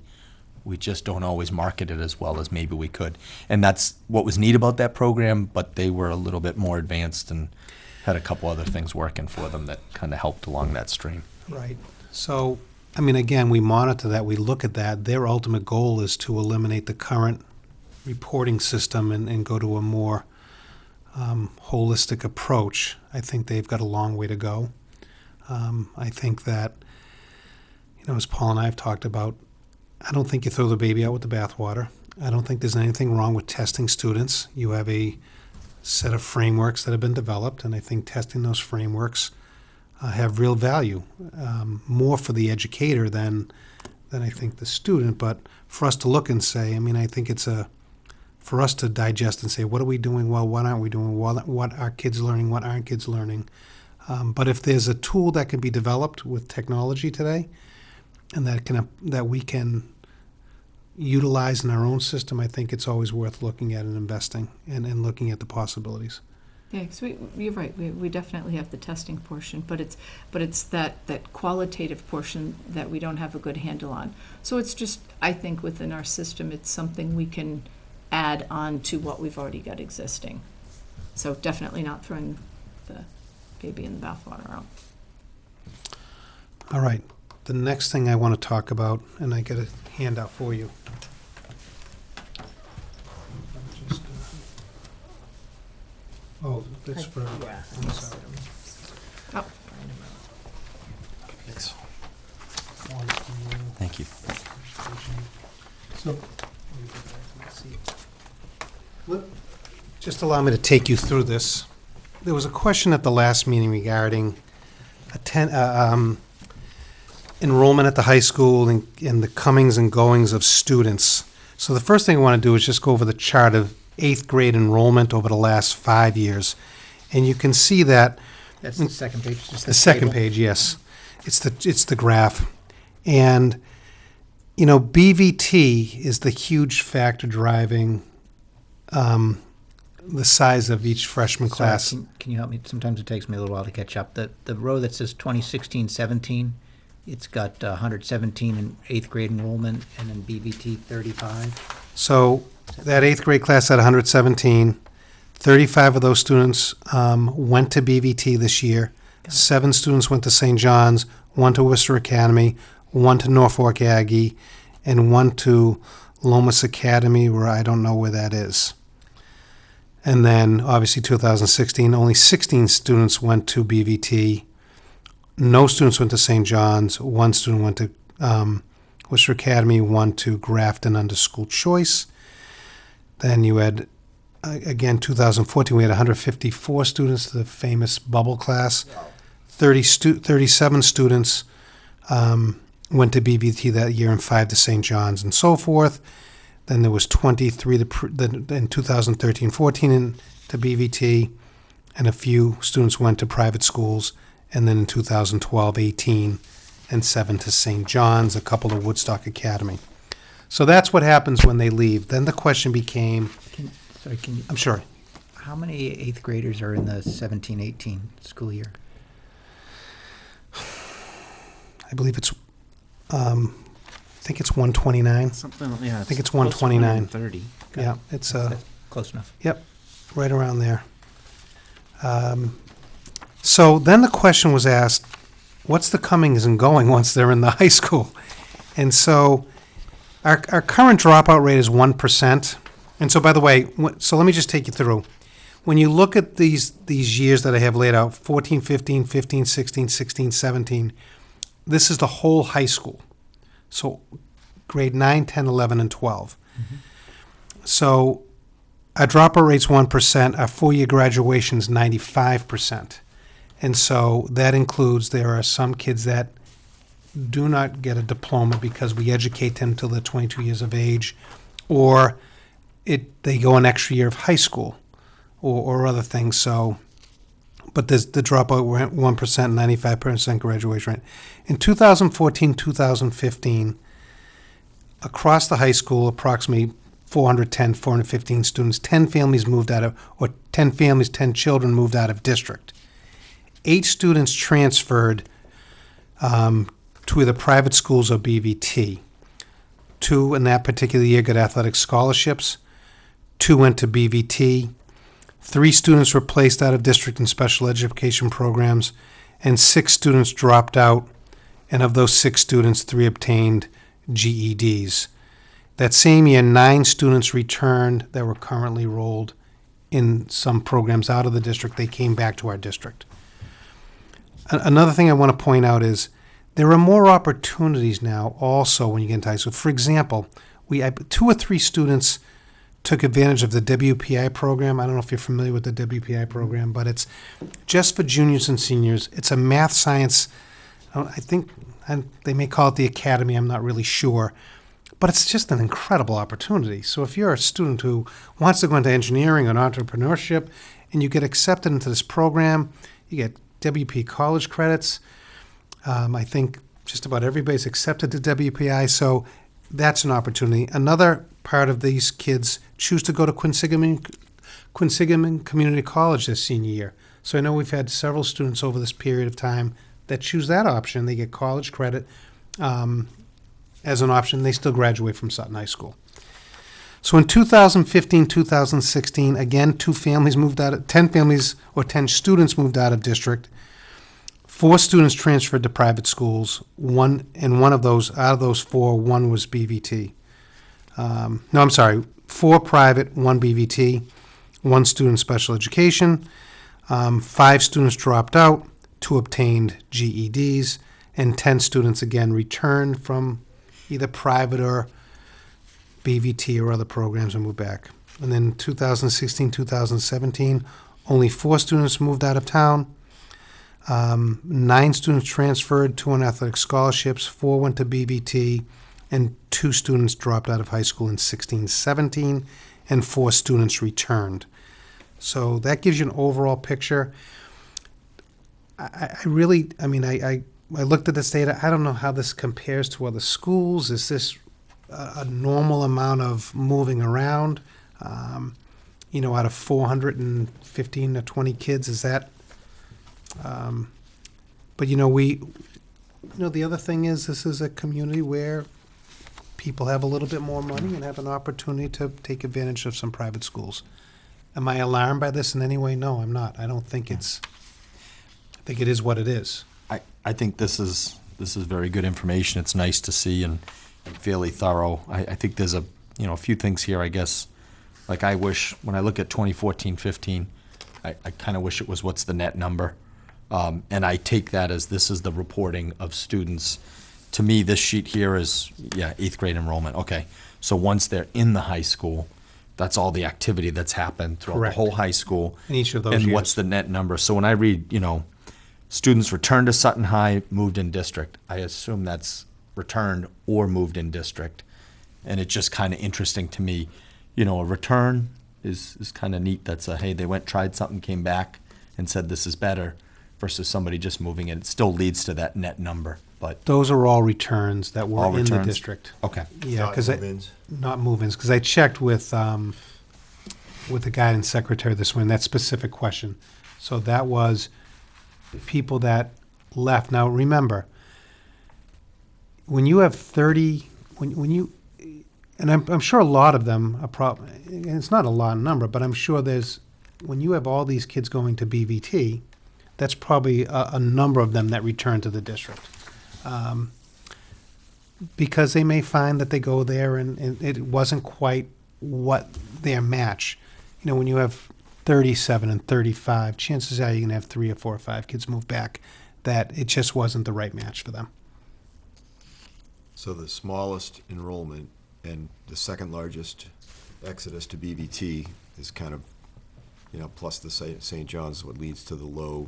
Speaker 6: We just don't always market it as well as maybe we could. And that's what was neat about that program, but they were a little bit more advanced and had a couple other things working for them that kind of helped along that stream.
Speaker 4: Right. So, I mean, again, we monitor that, we look at that. Their ultimate goal is to eliminate the current reporting system and go to a more holistic approach. I think they've got a long way to go. I think that, as Paul and I have talked about, I don't think you throw the baby out with the bathwater. I don't think there's anything wrong with testing students. You have a set of frameworks that have been developed, and I think testing those frameworks have real value, more for the educator than I think the student. But for us to look and say, I mean, I think it's for us to digest and say, what are we doing well, what aren't we doing well, what are kids learning, what aren't kids learning. But if there's a tool that can be developed with technology today, and that we can utilize in our own system, I think it's always worth looking at and investing and looking at the possibilities.
Speaker 5: Yeah, because you're right. We definitely have the testing portion, but it's that qualitative portion that we don't have a good handle on. So it's just, I think within our system, it's something we can add on to what we've already got existing. So definitely not throwing the baby in the bathwater out.
Speaker 4: All right. The next thing I want to talk about, and I got a handout for you. Oh, that's for, I'm sorry.
Speaker 5: Oh.
Speaker 7: Thanks.
Speaker 6: Thank you.
Speaker 4: So, just allow me to take you through this. There was a question at the last meeting regarding enrollment at the high school and the comings and goings of students. So the first thing I want to do is just go over the chart of 8th grade enrollment over the last 5 years. And you can see that
Speaker 1: That's the second page, just
Speaker 4: the second page, yes. It's the graph. And, you know, BVT is the huge factor driving the size of each freshman class.
Speaker 1: Can you help me? Sometimes it takes me a little while to catch up. The row that says 2016-17, it's got 117 in 8th grade enrollment, and then BVT 35.
Speaker 4: So that 8th grade class had 117. 35 of those students went to BVT this year. 7 students went to St. John's, 1 to Worcester Academy, 1 to Norfolk Aggie, and 1 to Lomas Academy, where I don't know where that is. And then, obviously, 2016, only 16 students went to BVT. No students went to St. John's. 1 student went to Worcester Academy, 1 to Grafton under school choice. Then you had, again, 2014, we had 154 students, the famous bubble class. 37 students went to BVT that year and 5 to St. John's and so forth. Then there was 23 in 2013-14 to BVT, and a few students went to private schools. And then in 2012-18 and 7 to St. John's, a couple to Woodstock Academy. So that's what happens when they leave. Then the question became, I'm sorry.
Speaker 1: How many 8th graders are in the 17-18 school year?
Speaker 4: I believe it's, I think it's 129.
Speaker 3: Something, yeah.
Speaker 4: I think it's 129.
Speaker 3: 30.
Speaker 4: Yeah, it's
Speaker 1: That's close enough.
Speaker 4: Yep, right around there. So then the question was asked, what's the comings and going once they're in the high school? And so our current dropout rate is 1%. And so, by the way, so let me just take you through. When you look at these years that I have laid out, 14, 15, 15, 16, 16, 17, this is the whole high school. So grade 9, 10, 11, and 12. Mm-hmm. So our dropout rate's 1%. Our 4-year graduation is 95%. And so that includes, there are some kids that do not get a diploma because we educate them till they're 22 years of age, or they go an extra year of high school or other things. So, but there's the dropout went 1%, 95% graduation rate. In 2014, 2015, across the high school, approximately 415 students, 10 families moved out of, or 10 families, 10 children moved out of district. 8 students transferred to either private schools or BVT. 2 in that particular year got athletic scholarships. 2 went to BVT. 3 students were placed out of district in special education programs, and 6 students dropped out. And of those 6 students, 3 obtained GEDs. That same year, 9 students returned that were currently enrolled in some programs out of the district. They came back to our district. Another thing I want to point out is there are more opportunities now also when you get into high school. For example, 2 or 3 students took advantage of the WPI program. I don't know if you're familiar with the WPI program, but it's just for juniors and seniors. It's a math science, I think they may call it the academy, I'm not really sure. But it's just an incredible opportunity. So if you're a student who wants to go into engineering and entrepreneurship and you get accepted into this program, you get WP college credits. I think just about everybody's accepted to WPI, so that's an opportunity. Another part of these kids choose to go to Quinsigamond Community College this senior year. So I know we've had several students over this period of time that choose that option. They get college credit as an option. They still graduate from Sutton High School. So in 2015, 2016, again, 10 families or 10 students moved out of district. 4 students transferred to private schools. Out of those 4, 1 was BVT. 4 private, 1 BVT, 1 student special education. 5 students dropped out, 2 obtained GEDs, and 10 students again returned from either private or BVT or other programs and moved back. And then 2016, 2017, only 4 students moved out of town. 9 students transferred, 2 on athletic scholarships, 4 went to BVT, and 2 students dropped out of high school in 16, 17, and 4 students returned. So that gives you an overall picture. I looked at this data. I don't know how this compares to other schools. Is this a normal amount of moving around? Out of 415 to 20 kids, is that? But the other thing is, this is a community where people have a little bit more money and have an opportunity to take advantage of some private schools. Am I alarmed by this in any way? No, I'm not. I don't think it's. I think it is what it is.
Speaker 6: I think this is very good information. It's nice to see and fairly thorough. I think there's a few things here, I guess. Like, I wish, when I look at 2014-15, I kind of wish it was what's the net number. And I take that as this is the reporting of students. To me, this sheet here is, 8th grade enrollment. Okay, so once they're in the high school, that's all the activity that's happened throughout
Speaker 4: Correct.
Speaker 6: the whole high school.
Speaker 4: In each of those
Speaker 6: and
Speaker 4: years.
Speaker 6: what's the net number? So when I read, students returned to Sutton High, moved in district, I assume that's returned or moved in district. And it's just kind of interesting to me. A return is kind of neat. That's hey, they went, tried something, came back, and said this is better, versus somebody just moving in. It still leads to that net number, but
Speaker 4: Those are all returns that were
Speaker 6: all
Speaker 4: in the
Speaker 6: returns?
Speaker 4: district.
Speaker 6: Okay.
Speaker 4: Yeah,
Speaker 7: Not
Speaker 4: because
Speaker 7: move-ins.
Speaker 4: not move-ins, because I checked with the guidance secretary this morning, that specific question. So that was people that left. Now, remember, when you have 30, when you, and I'm sure a lot of them are and it's not a lot number, but I'm sure when you have all these kids going to BVT, that's probably a number of them that return to the district. Because they may find that they go there and it wasn't quite what their match. When you have 37 and 35, chances are you're going to have 3 or 4 or 5 kids move back, that it just wasn't the right match for them.
Speaker 7: So the smallest enrollment and the second largest exodus to BVT is kind of, plus the St. John's, what leads to the low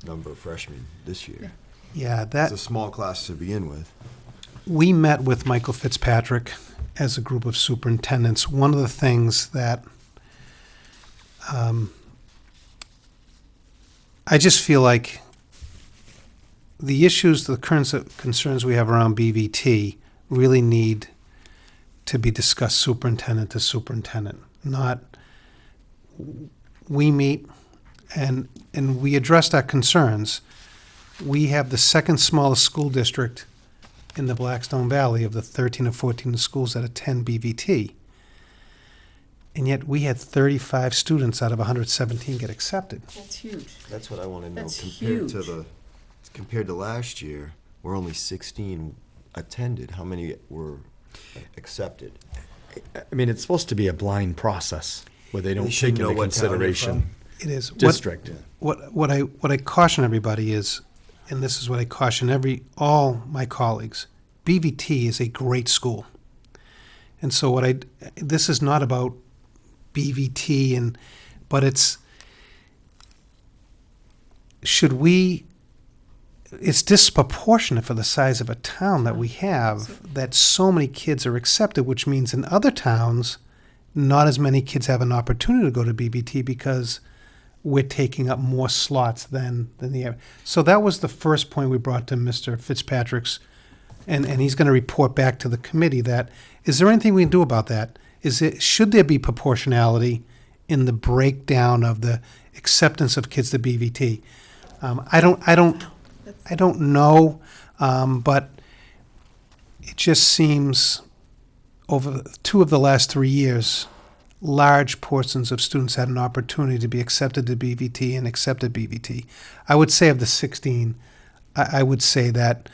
Speaker 7: number of freshmen this year.
Speaker 4: Yeah,
Speaker 7: It's a small class to begin with.
Speaker 4: We met with Michael Fitzpatrick as a group of superintendents. One of the things that I just feel like the issues, the current concerns we have around BVT really need to be discussed superintendent to superintendent, not we meet and we addressed our concerns. We have the second smallest school district in the Blackstone Valley of the 13 or 14 schools that attend BVT. And yet we had 35 students out of 117 get accepted.
Speaker 5: That's huge.
Speaker 7: That's what I want to know.
Speaker 5: That's
Speaker 7: Compared to last year, where only 16 attended, how many were accepted?
Speaker 6: I mean, it's supposed to be a blind process where they don't
Speaker 7: They should
Speaker 6: take
Speaker 7: know
Speaker 6: into
Speaker 7: what town you're
Speaker 6: consideration
Speaker 4: It is.
Speaker 6: district.
Speaker 4: What I caution everybody is, and this is what I caution all my colleagues, BVT is a great school. And so this is not about BVT but it's it's disproportionate for the size of a town that we have that so many kids are accepted, which means in other towns, not as many kids have an opportunity to go to BVT because we're taking up more slots than the average. So that was the first point we brought to Mr. Fitzpatrick's, and he's going to report back to the committee that, is there anything we can do about that? Should there be proportionality in the breakdown of the acceptance of kids to BVT? I don't know, but it just seems over 2 of the last 3 years, large portions of students had an opportunity to be accepted to BVT and accepted BVT. I would say of the 16, I would say that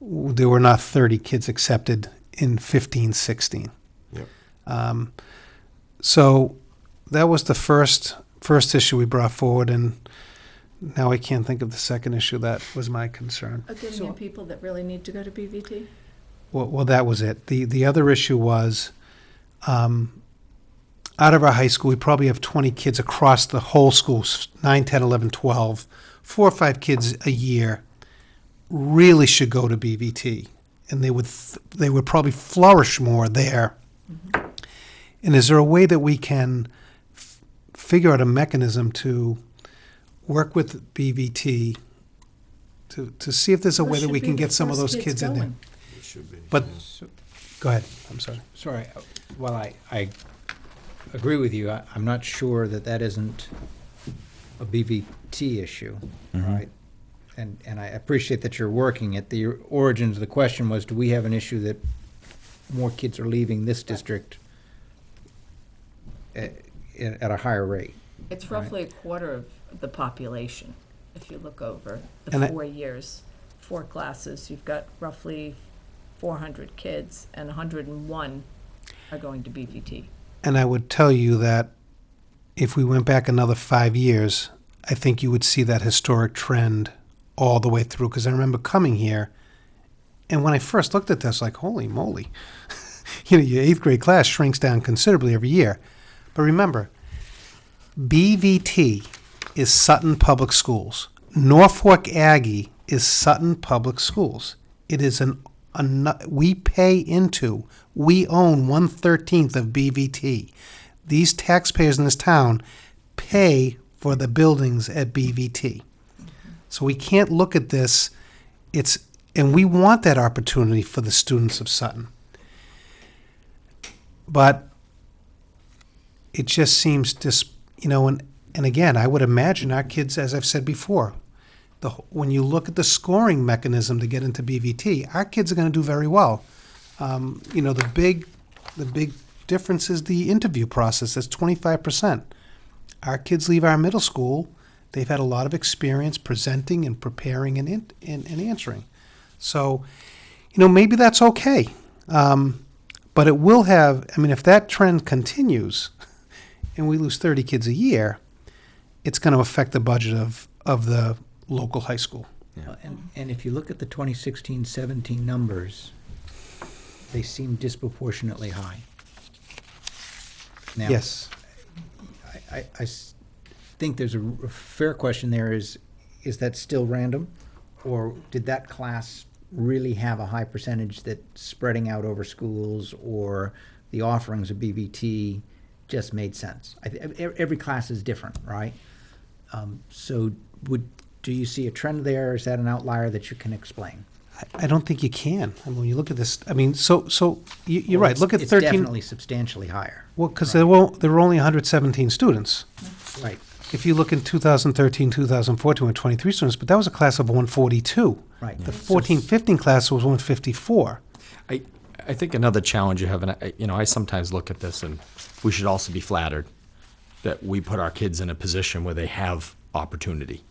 Speaker 4: there were not 30 kids accepted in 15, 16.
Speaker 7: Yep.
Speaker 4: So that was the first issue we brought forward, and now I can't think of the second issue that was my concern.
Speaker 5: Getting in people that really need to go to BVT?
Speaker 4: Well, that was it. The other issue was, out of our high school, we probably have 20 kids across the whole school, 9, 10, 11, 12. 4 or 5 kids a year really should go to BVT, and they would probably flourish more there. And is there a way that we can figure out a mechanism to work with BVT to see if there's a way that we can get some of those kids in there?
Speaker 7: It should be.
Speaker 4: But,
Speaker 7: yes.
Speaker 4: go ahead, I'm sorry.
Speaker 1: Sorry, while I agree with you, I'm not sure that isn't a BVT issue, right? And I appreciate that you're working it. The origins of the question was, do we have an issue that more kids are leaving this district at a higher rate?
Speaker 5: It's roughly a quarter of the population. If you look over
Speaker 4: And
Speaker 5: the
Speaker 4: I-
Speaker 5: 4 years, 4 classes, you've got roughly 400 kids, and 101 are going to BVT.
Speaker 4: And I would tell you that if we went back another 5 years, I think you would see that historic trend all the way through. Because I remember coming here, and when I first looked at this, like, holy moly, your 8th grade class shrinks down considerably every year. But remember, BVT is Sutton Public Schools. Norfolk Aggie is Sutton Public Schools. It is we pay into, we own 1/13 of BVT. These taxpayers in this town pay for the buildings at BVT. So we can't look at this, and we want that opportunity for the students of Sutton. But it just seems and again, I would imagine our kids, as I've said before, when you look at the scoring mechanism to get into BVT, our kids are going to do very well. The big difference is the interview process. That's 25%. Our kids leave our middle school, they've had a lot of experience presenting and preparing and answering. So, maybe that's okay. But it will have, if that trend continues and we lose 30 kids a year, it's going to affect the budget of the local high school.
Speaker 1: And if you look at the 2016-17 numbers, they seem disproportionately high. Now,
Speaker 4: Yes.
Speaker 1: I think there's a fair question there is that still random? Or did that class really have a high percentage that's spreading out over schools, or the offerings of BVT just made sense? Every class is different, right? So do you see a trend there? Is that an outlier that you can explain?
Speaker 4: I don't think you can. When you look at this, you're right. Look at
Speaker 1: It's
Speaker 4: 13.
Speaker 1: definitely substantially higher.
Speaker 4: Well, because there were only 117 students.
Speaker 1: Right.
Speaker 4: If you look in 2013, 2014, with 23 students, but that was a class of 142.
Speaker 1: Right.
Speaker 4: The 14-15 class was 154.
Speaker 6: I think another challenge you have, and I sometimes look at this, and we should also be flattered that we put our kids in a position where they have opportunity.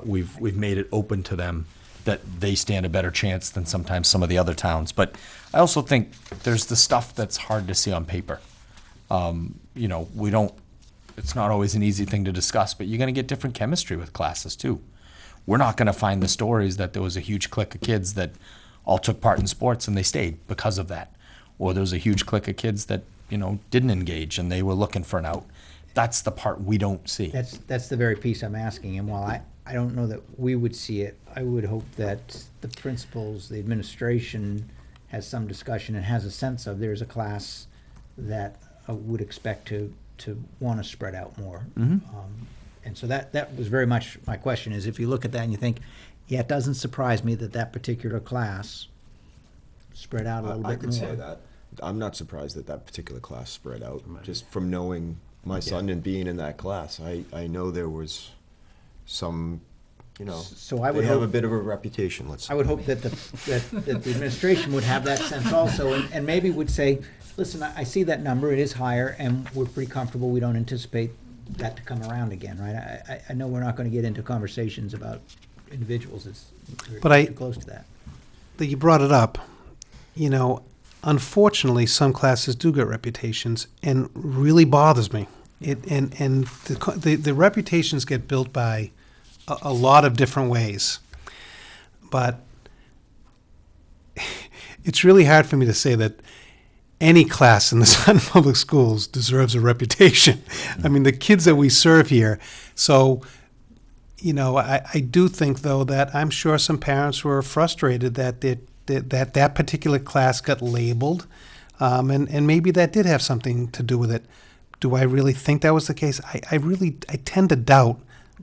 Speaker 6: We've made it open to them that they stand a better chance than sometimes some of the other towns. But I also think there's the stuff that's hard to see on paper. It's not always an easy thing to discuss, but you're going to get different chemistry with classes too. We're not going to find the stories that there was a huge clique of kids that all took part in sports and they stayed because of that. Or there was a huge clique of kids that, didn't engage and they were looking for an out. That's the part we don't see.
Speaker 1: That's the very piece I'm asking. And while I don't know that we would see it, I would hope that the principals, the administration has some discussion and has a sense of there's a class that would expect to want to spread out more. And so that was very much my question, is if you look at that and you think, yeah, it doesn't surprise me that particular class spread out a little bit more.
Speaker 7: I could say that. I'm not surprised that particular class spread out, just from knowing my son and being in that class. I know there was some,
Speaker 1: So I would
Speaker 7: they have
Speaker 1: hope-
Speaker 7: a bit of a reputation, let's say.
Speaker 1: I would hope that the administration would have that sense also, and maybe would say, listen, I see that number, it is higher, and we're pretty comfortable, we don't anticipate that to come around again, right? I know we're not gonna get into conversations about individuals, we're too close to that.
Speaker 4: That you brought it up. Unfortunately, some classes do get reputations, and really bothers me. The reputations get built by a lot of different ways, but it's really hard for me to say that any class in the Sutton Public Schools deserves a reputation. I mean, the kids that we serve here. So, I do think, though, that I'm sure some parents were frustrated that that particular class got labeled, and maybe that did have something to do with it. Do I really think that was the case? I tend to doubt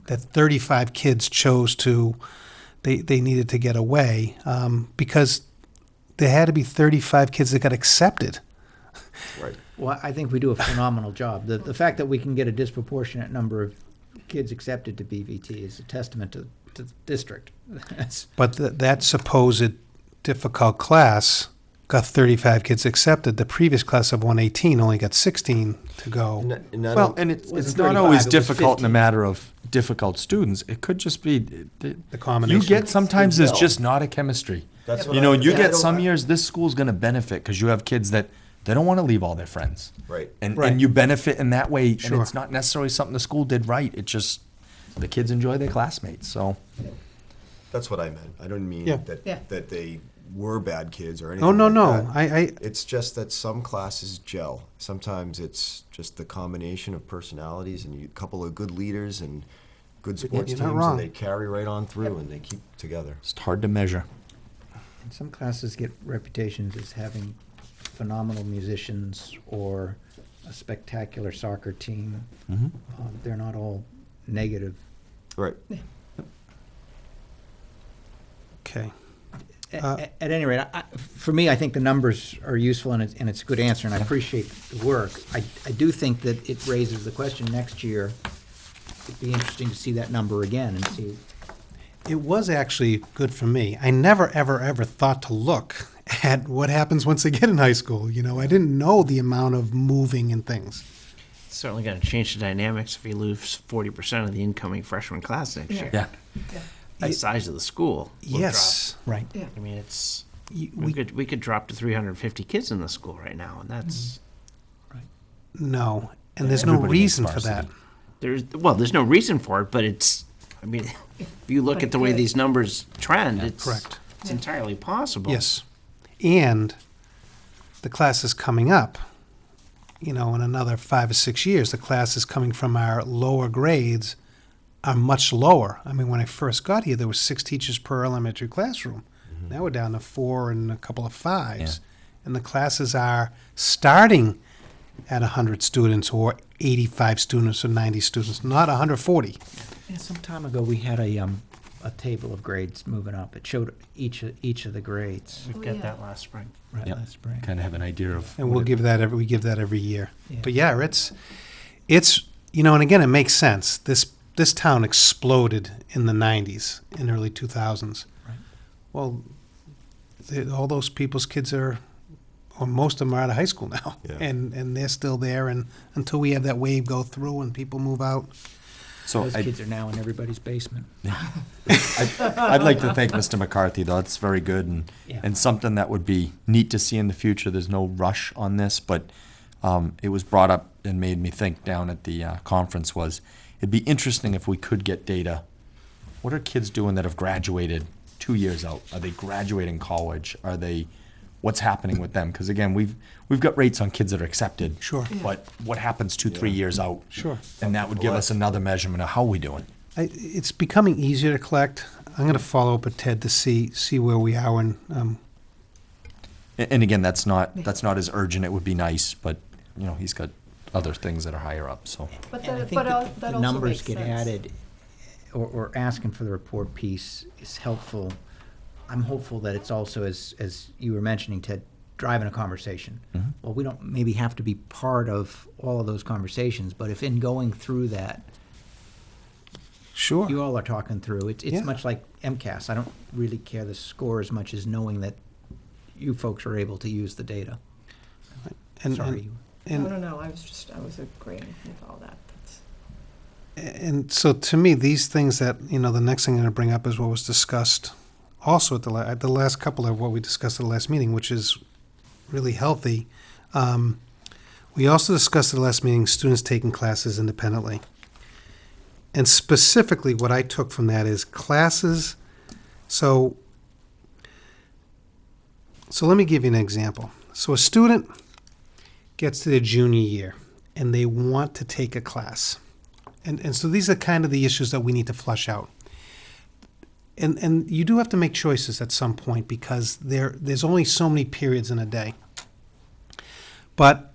Speaker 4: that 35 kids chose to, they needed to get away, because there had to be 35 kids that got accepted.
Speaker 7: Right.
Speaker 1: Well, I think we do a phenomenal job. The fact that we can get a disproportionate number of kids accepted to BVT is a testament to the district.
Speaker 4: But that supposed difficult class got 35 kids accepted. The previous class of 118 only got 16 to go.
Speaker 6: Well, and it's
Speaker 1: wasn't
Speaker 6: not
Speaker 1: 35,
Speaker 6: always
Speaker 1: it was
Speaker 6: difficult in a
Speaker 1: 15.
Speaker 6: matter of difficult students. It could just be
Speaker 4: The combination.
Speaker 6: You get sometimes there's just not a chemistry.
Speaker 7: That's what
Speaker 6: You know,
Speaker 7: I-
Speaker 6: you
Speaker 7: yeah, I
Speaker 6: get
Speaker 7: don't-
Speaker 6: some years this school's going to benefit because you have kids that they don't want to leave all their friends.
Speaker 7: Right.
Speaker 6: And
Speaker 4: Right.
Speaker 6: and you benefit in that way.
Speaker 4: Sure.
Speaker 6: And it's not necessarily something the school did right. It's just the kids enjoy their classmates. So
Speaker 7: That's what I meant. I don't mean
Speaker 4: Yeah.
Speaker 5: Yeah.
Speaker 7: that they were bad kids or anything
Speaker 4: Oh, no,
Speaker 7: like
Speaker 4: no.
Speaker 7: that. It's just that some classes gel. Sometimes it's just the combination of personalities and a couple of good leaders and good sports
Speaker 4: you're
Speaker 7: teams,
Speaker 4: not wrong.
Speaker 7: and they carry right on through and they keep together.
Speaker 6: it's hard to measure.
Speaker 1: And some classes get reputations as having phenomenal musicians or a spectacular soccer team.
Speaker 6: Mm-hmm.
Speaker 1: They're not all negative.
Speaker 7: Right.
Speaker 4: Okay.
Speaker 1: At any rate, for me, I think the numbers are useful and it's a good answer, and I appreciate the work. I do think that it raises the question next year. It'd be interesting to see that number again and see.
Speaker 4: It was actually good for me. I never, ever, ever thought to look at what happens once they get in high school. I didn't know the amount of moving and things.
Speaker 3: It's certainly going to change the dynamics if you lose 40% of the incoming freshman class next year.
Speaker 6: Yeah.
Speaker 3: The size of the school will
Speaker 4: Yes. Right.
Speaker 3: drop. I mean, it's
Speaker 4: You-
Speaker 3: we could drop to 350 kids in the school right now, and that's
Speaker 4: No. And there's no
Speaker 6: Everybody makes
Speaker 4: reason for that.
Speaker 6: varsity.
Speaker 3: there's no reason for it, but it's. I mean, if you look
Speaker 5: But
Speaker 3: at the way
Speaker 5: good.
Speaker 3: these numbers trend, it's
Speaker 4: Correct.
Speaker 3: It's entirely possible.
Speaker 4: Yes. And the class is coming up, in another 5 or 6 years. The classes coming from our lower grades are much lower. I mean, when I first got here, there were 6 teachers per elementary classroom. Now we're down to 4 and a couple of 5s.
Speaker 6: Yeah.
Speaker 4: And the classes are starting at 100 students or 85 students or 90 students, not 140.
Speaker 1: Yeah, some time ago, we had a table of grades moving up. It showed each of the grades
Speaker 3: We've
Speaker 5: Oh,
Speaker 3: got
Speaker 5: yeah.
Speaker 3: that last spring.
Speaker 1: right
Speaker 6: Yep.
Speaker 1: last spring.
Speaker 6: Kind of have an idea of.
Speaker 4: And
Speaker 6: what
Speaker 4: we'll
Speaker 6: it-
Speaker 4: give that every year.
Speaker 1: Yeah.
Speaker 4: But yeah, it's and again, it makes sense. This town exploded in the 90s and early 2000s.
Speaker 1: Right.
Speaker 4: Well, all those people's kids or most of them are out of high school now,
Speaker 7: Yeah.
Speaker 4: and they're still there. And until we have that wave go through and people move out,
Speaker 6: So
Speaker 1: Those
Speaker 6: I,
Speaker 1: kids are now in everybody's basement.
Speaker 6: I'd like to thank Mr. McCarthy, though. That's very good
Speaker 1: Yeah.
Speaker 6: and something that would be neat to see in the future. There's no rush on this, but it was brought up and made me think down at the conference was it'd be interesting if we could get data. What are kids doing that have graduated 2 years out? Are they graduating college? What's happening with them? Because again, we've got rates on kids that are accepted.
Speaker 4: Sure.
Speaker 5: Yeah.
Speaker 6: But what happens 2-3 years out?
Speaker 4: Sure.
Speaker 6: And that would give us another measurement of how we doing.
Speaker 4: it's becoming easier to collect. I'm going to follow up with Ted to see where we are. And
Speaker 6: And again, that's not as urgent. It would be nice, but he's got other things that are higher up. So
Speaker 5: But
Speaker 1: And I
Speaker 5: that,
Speaker 1: think
Speaker 5: but
Speaker 1: that
Speaker 5: that
Speaker 1: the
Speaker 5: also
Speaker 1: numbers
Speaker 5: makes
Speaker 1: get
Speaker 5: sense.
Speaker 1: added, or asking for the report piece is helpful. I'm hopeful that it's also, as you were mentioning, Ted, driving a conversation.
Speaker 6: Mhm.
Speaker 1: Well, we don't maybe have to be part of all of those conversations, but if in going through that,
Speaker 4: sure.
Speaker 1: you all are talking through, it's
Speaker 4: Yeah.
Speaker 1: much like MCAS. I don't really care the score as much as knowing that you folks are able to use the data.
Speaker 4: And,
Speaker 1: Sorry.
Speaker 4: and,
Speaker 5: No, I was agreeing with all that.
Speaker 4: And so to me, these things that, the next thing I'm going to bring up is what was discussed also at the last couple of what we discussed at the last meeting, which is really healthy. We also discussed at the last meeting students taking classes independently. And specifically what I took from that is classes. So So let me give you an example. So a student gets to their junior year and they want to take a class. And so these are kind of the issues that we need to flush out. And you do have to make choices at some point because there's only so many periods in a day. But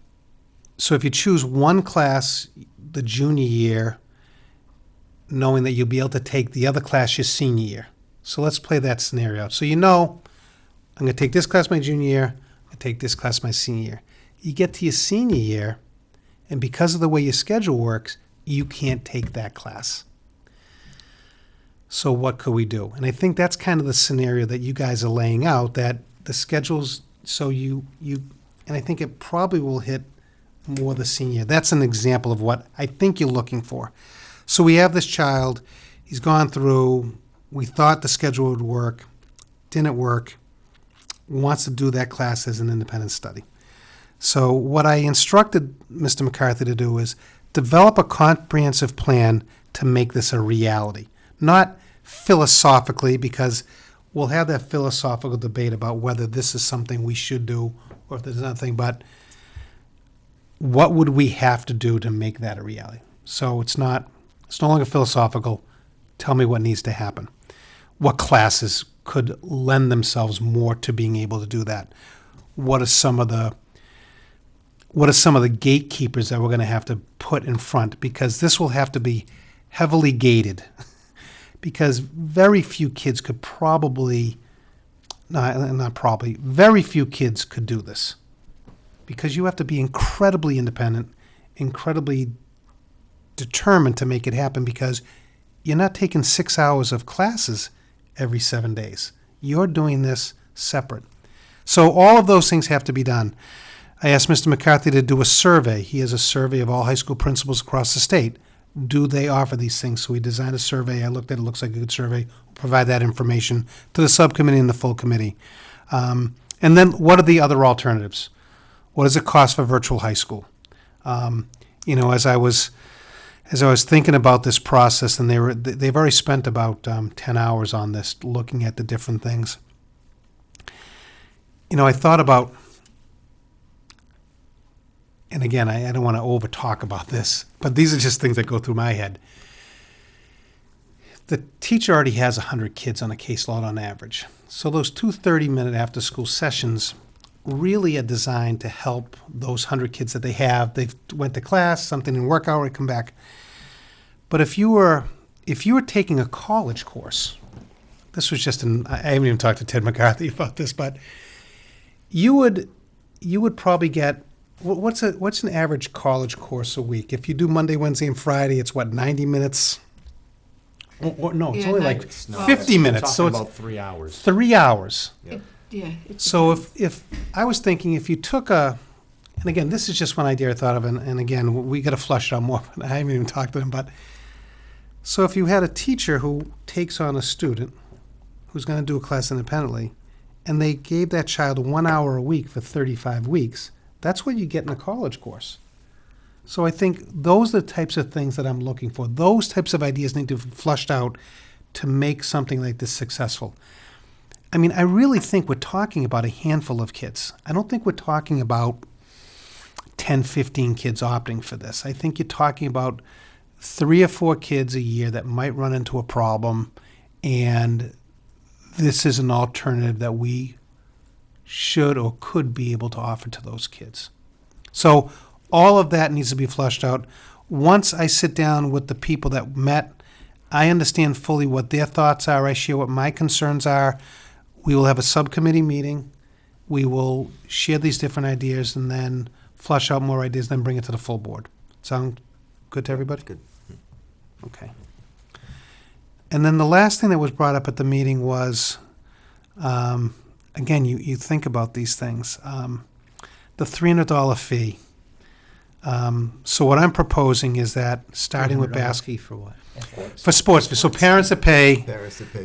Speaker 4: so if you choose one class the junior year, knowing that you'll be able to take the other class your senior year. So let's play that scenario out. So you know, I'm going to take this class my junior year, I'm going to take this class my senior year. You get to your senior year, and because of the way your schedule works, you can't take that class. So what could we do? And I think that's kind of the scenario that you guys are laying out, that the schedules, so you and I think it probably will hit more the senior. That's an example of what I think you're looking for. So we have this child, he's gone through, we thought the schedule would work, didn't work, wants to do that class as an independent study. So what I instructed Mr. McCarthy to do is develop a comprehensive plan to make this a reality. Not philosophically, because we'll have that philosophical debate about whether this is something we should do or if there's nothing, but what would we have to do to make that a reality? So it's no longer philosophical. Tell me what needs to happen. What classes could lend themselves more to being able to do that? What are some of the gatekeepers that we're going to have to put in front? Because this will have to be heavily gated. Because very few kids could very few kids could do this. Because you have to be incredibly independent, incredibly determined to make it happen, because you're not taking 6 hours of classes every 7 days. You're doing this separate. So all of those things have to be done. I asked Mr. McCarthy to do a survey. He has a survey of all high school principals across the state. Do they offer these things? So we designed a survey. I looked at it. It looks like a good survey. We'll provide that information to the subcommittee and the full committee. And then what are the other alternatives? What does it cost for virtual high school? As I was thinking about this process, and they've already spent about 10 hours on this, looking at the different things. I thought about, and again, I don't want to over talk about this, but these are just things that go through my head. The teacher already has 100 kids on a caseload on average. So those 2 30-minute after-school sessions really are designed to help those 100 kids that they have. They've went to class, something didn't work out, they come back. But if you were taking a college course, this was just I haven't even talked to Ted McCarthy about this, but you would probably get, what's an average college course a week? If you do Monday, Wednesday, and Friday, it's 90 minutes? No, it's only like 50 minutes. So it's
Speaker 6: about 3 hours.
Speaker 4: 3 hours.
Speaker 5: Yeah.
Speaker 4: So if I was thinking, if you took and again, this is just one idea I thought of, and again, we got to flush it out more. I haven't even talked to them, but so if you had a teacher who takes on a student who's going to do a class independently, and they gave that child 1 hour a week for 35 weeks, that's what you get in a college course. So I think those are the types of things that I'm looking for. Those types of ideas need to be flushed out to make something like this successful. I mean, I really think we're talking about a handful of kids. I don't think we're talking about 10, 15 kids opting for this. I think you're talking about 3 or 4 kids a year that might run into a problem, and this is an alternative that we should or could be able to offer to those kids. So all of that needs to be flushed out. Once I sit down with the people that met, I understand fully what their thoughts are. I share what my concerns are. We will have a subcommittee meeting. We will share these different ideas and then flush out more ideas, then bring it to the full board. Sound good to everybody? Good. Okay. And then the last thing that was brought up at the meeting was, again, you think about these things, the $300 fee. So what I'm proposing is that starting with
Speaker 1: fee for what?
Speaker 4: for sports, so parents that pay.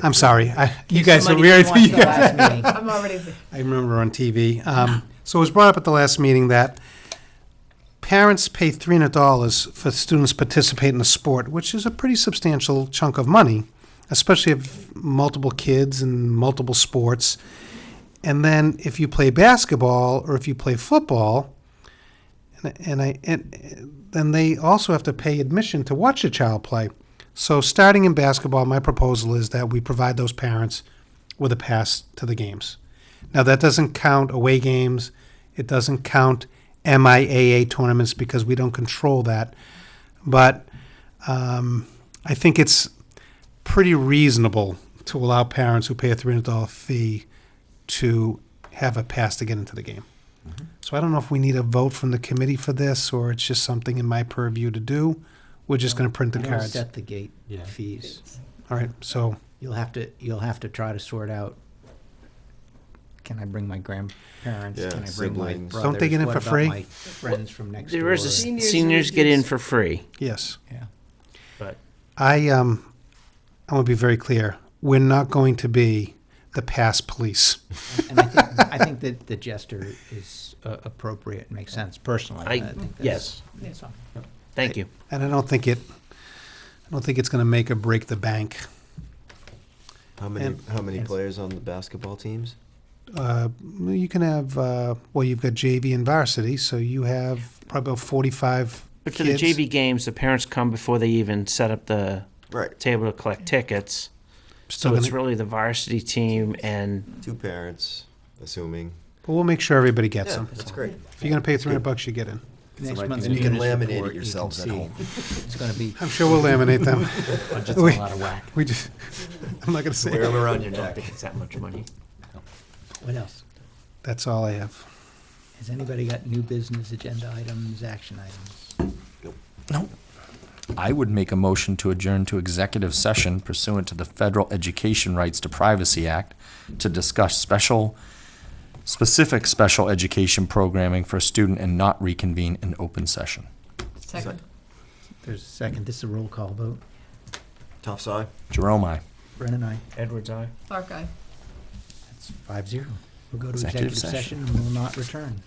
Speaker 4: I'm sorry, you guys are
Speaker 1: Somebody
Speaker 4: really.
Speaker 1: didn't watch the last meeting.
Speaker 5: I'm already.
Speaker 4: I remember on TV. So it was brought up at the last meeting that parents pay $300 for students participate in a sport, which is a pretty substantial chunk of money, especially if multiple kids and multiple sports. And then if you play basketball or if you play football, then they also have to pay admission to watch a child play. So starting in basketball, my proposal is that we provide those parents with a pass to the games. Now, that doesn't count away games. It doesn't count MIAA tournaments because we don't control that. But I think it's pretty reasonable to allow parents who pay a $300 fee to have a pass to get into the game. So I don't know if we need a vote from the committee for this, or it's just something in my purview to do. We're just going to print the
Speaker 1: They'll
Speaker 4: cards.
Speaker 1: set the gate fees.
Speaker 4: All right, so
Speaker 1: You'll have to try to sort out, can I bring my grandparents?
Speaker 7: Yeah,
Speaker 1: Can I bring my
Speaker 7: siblings.
Speaker 1: brothers?
Speaker 4: Don't they get in
Speaker 1: What
Speaker 4: for
Speaker 1: about
Speaker 4: free?
Speaker 1: my friends from next door?
Speaker 3: There is seniors get in for free,
Speaker 4: yes,
Speaker 1: Yeah.
Speaker 3: but
Speaker 4: I want to be very clear. We're not going to be the pass police.
Speaker 1: And I think that the gesture is appropriate, makes sense personally.
Speaker 3: I-
Speaker 1: think
Speaker 3: yes.
Speaker 1: that's- so.
Speaker 3: thank you.
Speaker 4: And I don't think it's going to make or break the bank.
Speaker 7: How many,
Speaker 4: And-
Speaker 7: how many
Speaker 1: and-
Speaker 7: players on the basketball teams?
Speaker 4: You can have, well, you've got JV and varsity, so you have probably about 45
Speaker 3: But for the
Speaker 4: kids.
Speaker 3: JV games, the parents come before they even set up the
Speaker 7: Right,
Speaker 3: table to collect tickets.
Speaker 4: Still
Speaker 3: So it's
Speaker 4: gonna-
Speaker 3: really the varsity team and,
Speaker 7: 2 parents, assuming.
Speaker 4: But we'll make sure everybody gets
Speaker 7: Yeah,
Speaker 4: them.
Speaker 7: that's great.
Speaker 4: If you're going to pay $300, you get in.
Speaker 1: Next
Speaker 7: like-
Speaker 1: month's
Speaker 7: and you can
Speaker 1: munis
Speaker 7: laminate it
Speaker 1: report, you can
Speaker 7: yourselves at
Speaker 1: see
Speaker 7: home.
Speaker 1: It's going to be.
Speaker 4: I'm sure we'll laminate them.
Speaker 3: budget's
Speaker 4: We-
Speaker 3: a lot of whack.
Speaker 4: We just, I'm not going to say
Speaker 7: Wear
Speaker 4: it.
Speaker 7: them around your
Speaker 3: I don't
Speaker 7: neck.
Speaker 3: think it's that much money.
Speaker 1: What else?
Speaker 4: That's all I have.
Speaker 1: Has anybody got new business agenda items, action items?
Speaker 6: No. I would make a motion to adjourn to executive session pursuant to the Federal Education Rights to Privacy Act to discuss specific special education programming for a student and not reconvene in open session.
Speaker 5: Second.
Speaker 1: There's a second. This is a roll call vote.
Speaker 7: Tough side.
Speaker 6: Jerome, I.
Speaker 1: Brennan, aye.
Speaker 3: Edwards, aye.
Speaker 5: Clark, aye.
Speaker 1: That's 5-0. We'll go to
Speaker 6: Executive
Speaker 1: executive session and will not return.